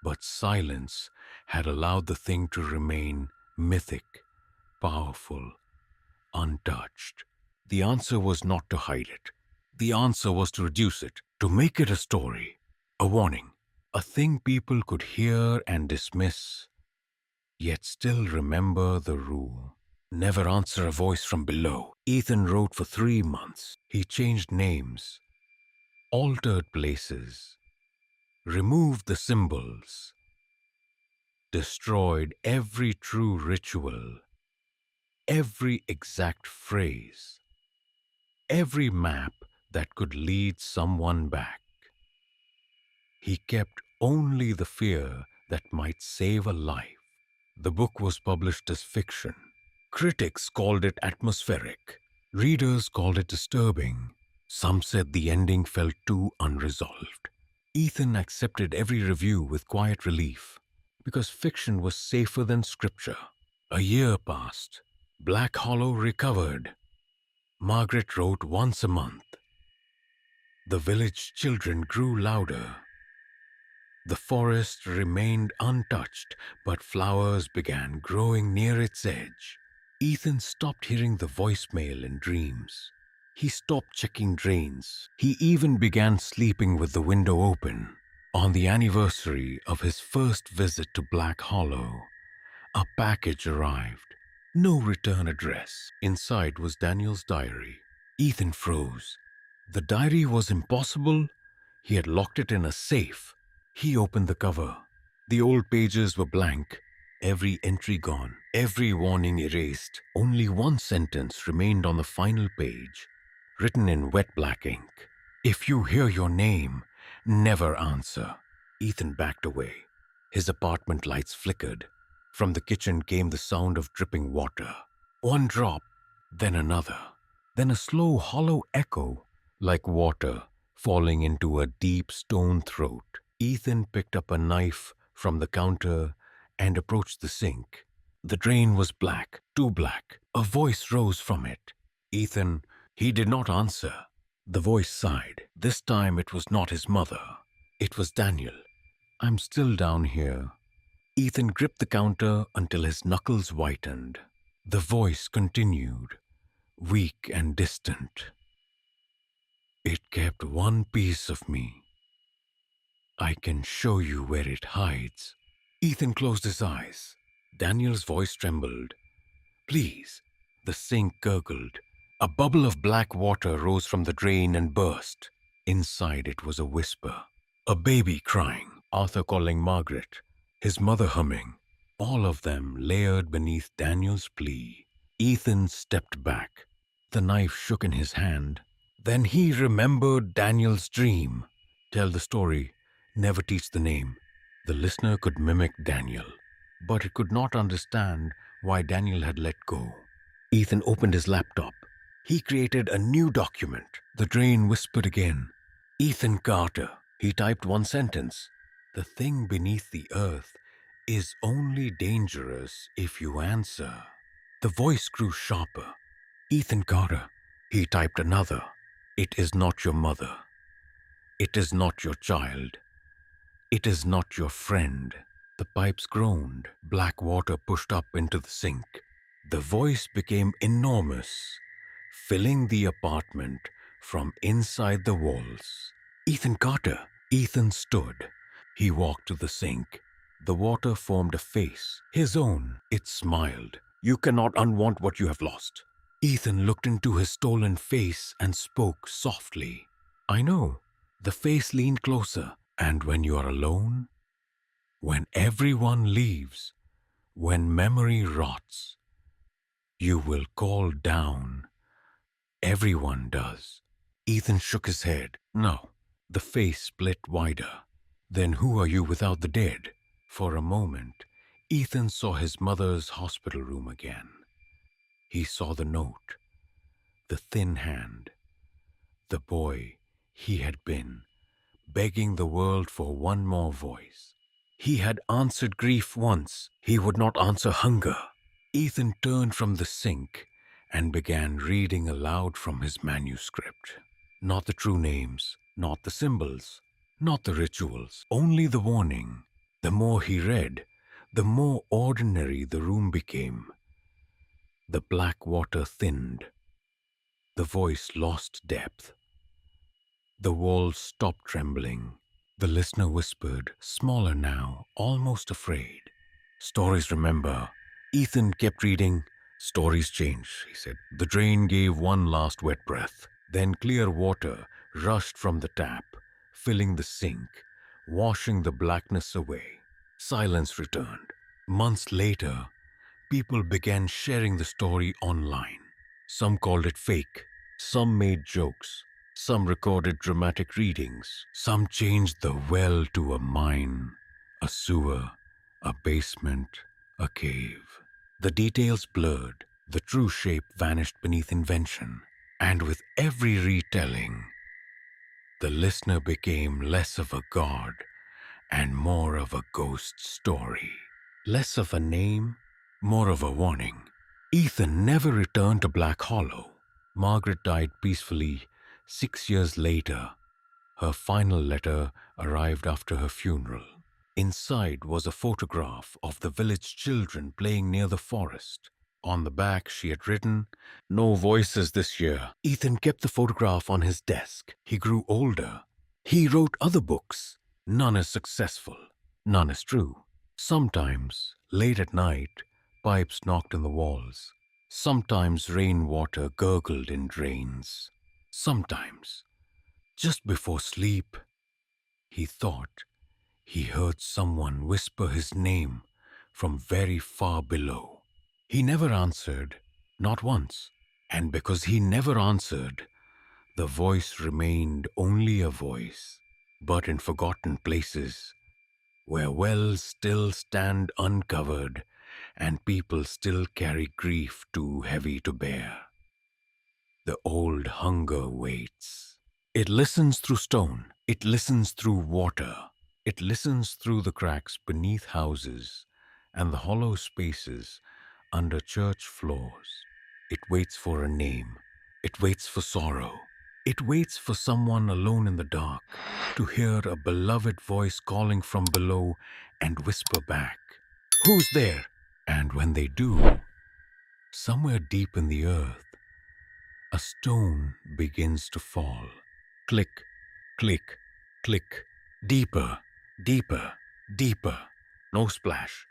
But silence had allowed the thing to remain mythic, powerful, untouched. The answer was not to hide it. The answer was to reduce it, to make it a story, a warning, a thing people could hear and dismiss, yet still remember the rule. Never answer a voice from below. Ethan wrote for 3 months. He changed names, altered places, removed the symbols, destroyed every true ritual, every exact phrase, every map that could lead someone back. He kept only the fear that might save a life. The book was published as fiction. Critics called it atmospheric. Readers called it disturbing. Some said the ending felt too unresolved. Ethan accepted every review with quiet relief, because fiction was safer than scripture. A year passed. Black Hollow recovered. Margaret wrote once a month. The village children grew louder. The forest remained untouched, but flowers began growing near its edge. Ethan stopped hearing the voicemail in dreams. He stopped checking drains. He even began sleeping with the window open. On the anniversary of his first visit to Black Hollow, a package arrived. No return address. Inside was Daniel's diary. Ethan froze. The diary was impossible. He had locked it in a safe. He opened the cover. The old pages were blank. Every entry gone, every warning erased. Only one sentence remained on the final page, written in wet black ink. "If you hear your name, never answer." Ethan backed away. His apartment lights flickered. From the kitchen came the sound of dripping water. One drop, then another. Then a slow, hollow echo, like water falling into a deep stone throat. Ethan picked up a knife from the counter and approached the sink. The drain was black, too black. A voice rose from it. Ethan, he did not answer. The voice sighed. This time it was not his mother. It was Daniel. I'm still down here. Ethan gripped the counter until his knuckles whitened. The voice continued, weak and distant. It kept one piece of me. I can show you where it hides. Ethan closed his eyes. Daniel's voice trembled. Please. The sink gurgled. A bubble of black water rose from the drain and burst. Inside it was a whisper. A baby crying, Arthur calling Margaret, his mother humming, all of them layered beneath Daniel's plea. Ethan stepped back. The knife shook in his hand. Then he remembered Daniel's dream. Tell the story, never teach the name. The listener could mimic Daniel, but it could not understand why Daniel had let go. Ethan opened his laptop. He created a new document. The drain whispered again. Ethan Carter. He typed one sentence. The thing beneath the earth is only dangerous if you answer. The voice grew sharper. Ethan Carter. He typed another. It is not your mother. It is not your child. It is not your friend. The pipes groaned. Black water pushed up into the sink. The voice became enormous, filling the apartment from inside the walls. Ethan Carter. Ethan stood. He walked to the sink. The water formed a face, his own. It smiled. You cannot unwant what you have lost. Ethan looked into his stolen face and spoke softly. I know. The face leaned closer. And when you are alone, when everyone leaves, when memory rots, you will call down. Everyone does. Ethan shook his head. No. The face split wider. Then who are you without the dead? For a moment, Ethan saw his mother's hospital room again. He saw the note, the thin hand, the boy he had been, begging the world for one more voice. He had answered grief once. He would not answer hunger. Ethan turned from the sink and began reading aloud from his manuscript. Not the true names, not the symbols, not the rituals, only the warning. The more he read, the more ordinary the room became. The black water thinned. The voice lost depth. The walls stopped trembling. The listener whispered, smaller now, almost afraid. Stories remember. Ethan kept reading. Stories change, he said. The drain gave one last wet breath. Then clear water rushed from the tap, filling the sink, washing the blackness away. Silence returned. Months later, people began sharing the story online. Some called it fake. Some made jokes. Some recorded dramatic readings. Some changed the well to a mine, a sewer, a basement, a cave. The details blurred. The true shape vanished beneath invention. And with every retelling, the listener became less of a god and more of a ghost story. Less of a name, more of a warning. Ethan never returned to Black Hollow. Margaret died peacefully 6 years later. Her final letter arrived after her funeral. Inside was a photograph of the village children playing near the forest. On the back, she had written, "No voices this year." Ethan kept the photograph on his desk. He grew older. He wrote other books. None as successful. None as true. Sometimes, late at night, pipes knocked on the walls. Sometimes rainwater gurgled in drains. Sometimes, just before sleep, he thought he heard someone whisper his name from very far below. He never answered, not once. And because he never answered, the voice remained only a voice, but in forgotten places, where wells still stand uncovered and people still carry grief too heavy to bear. The old hunger waits. It listens through stone. It listens through water. It listens through the cracks beneath houses and the hollow spaces under church floors. It waits for a name. It waits for sorrow. It waits for someone alone in the dark to hear a beloved voice calling from below and whisper back, "Who's there?" And when they do, somewhere deep in the earth, a stone begins to fall. Click, click, click. Deeper, deeper, deeper. No splash,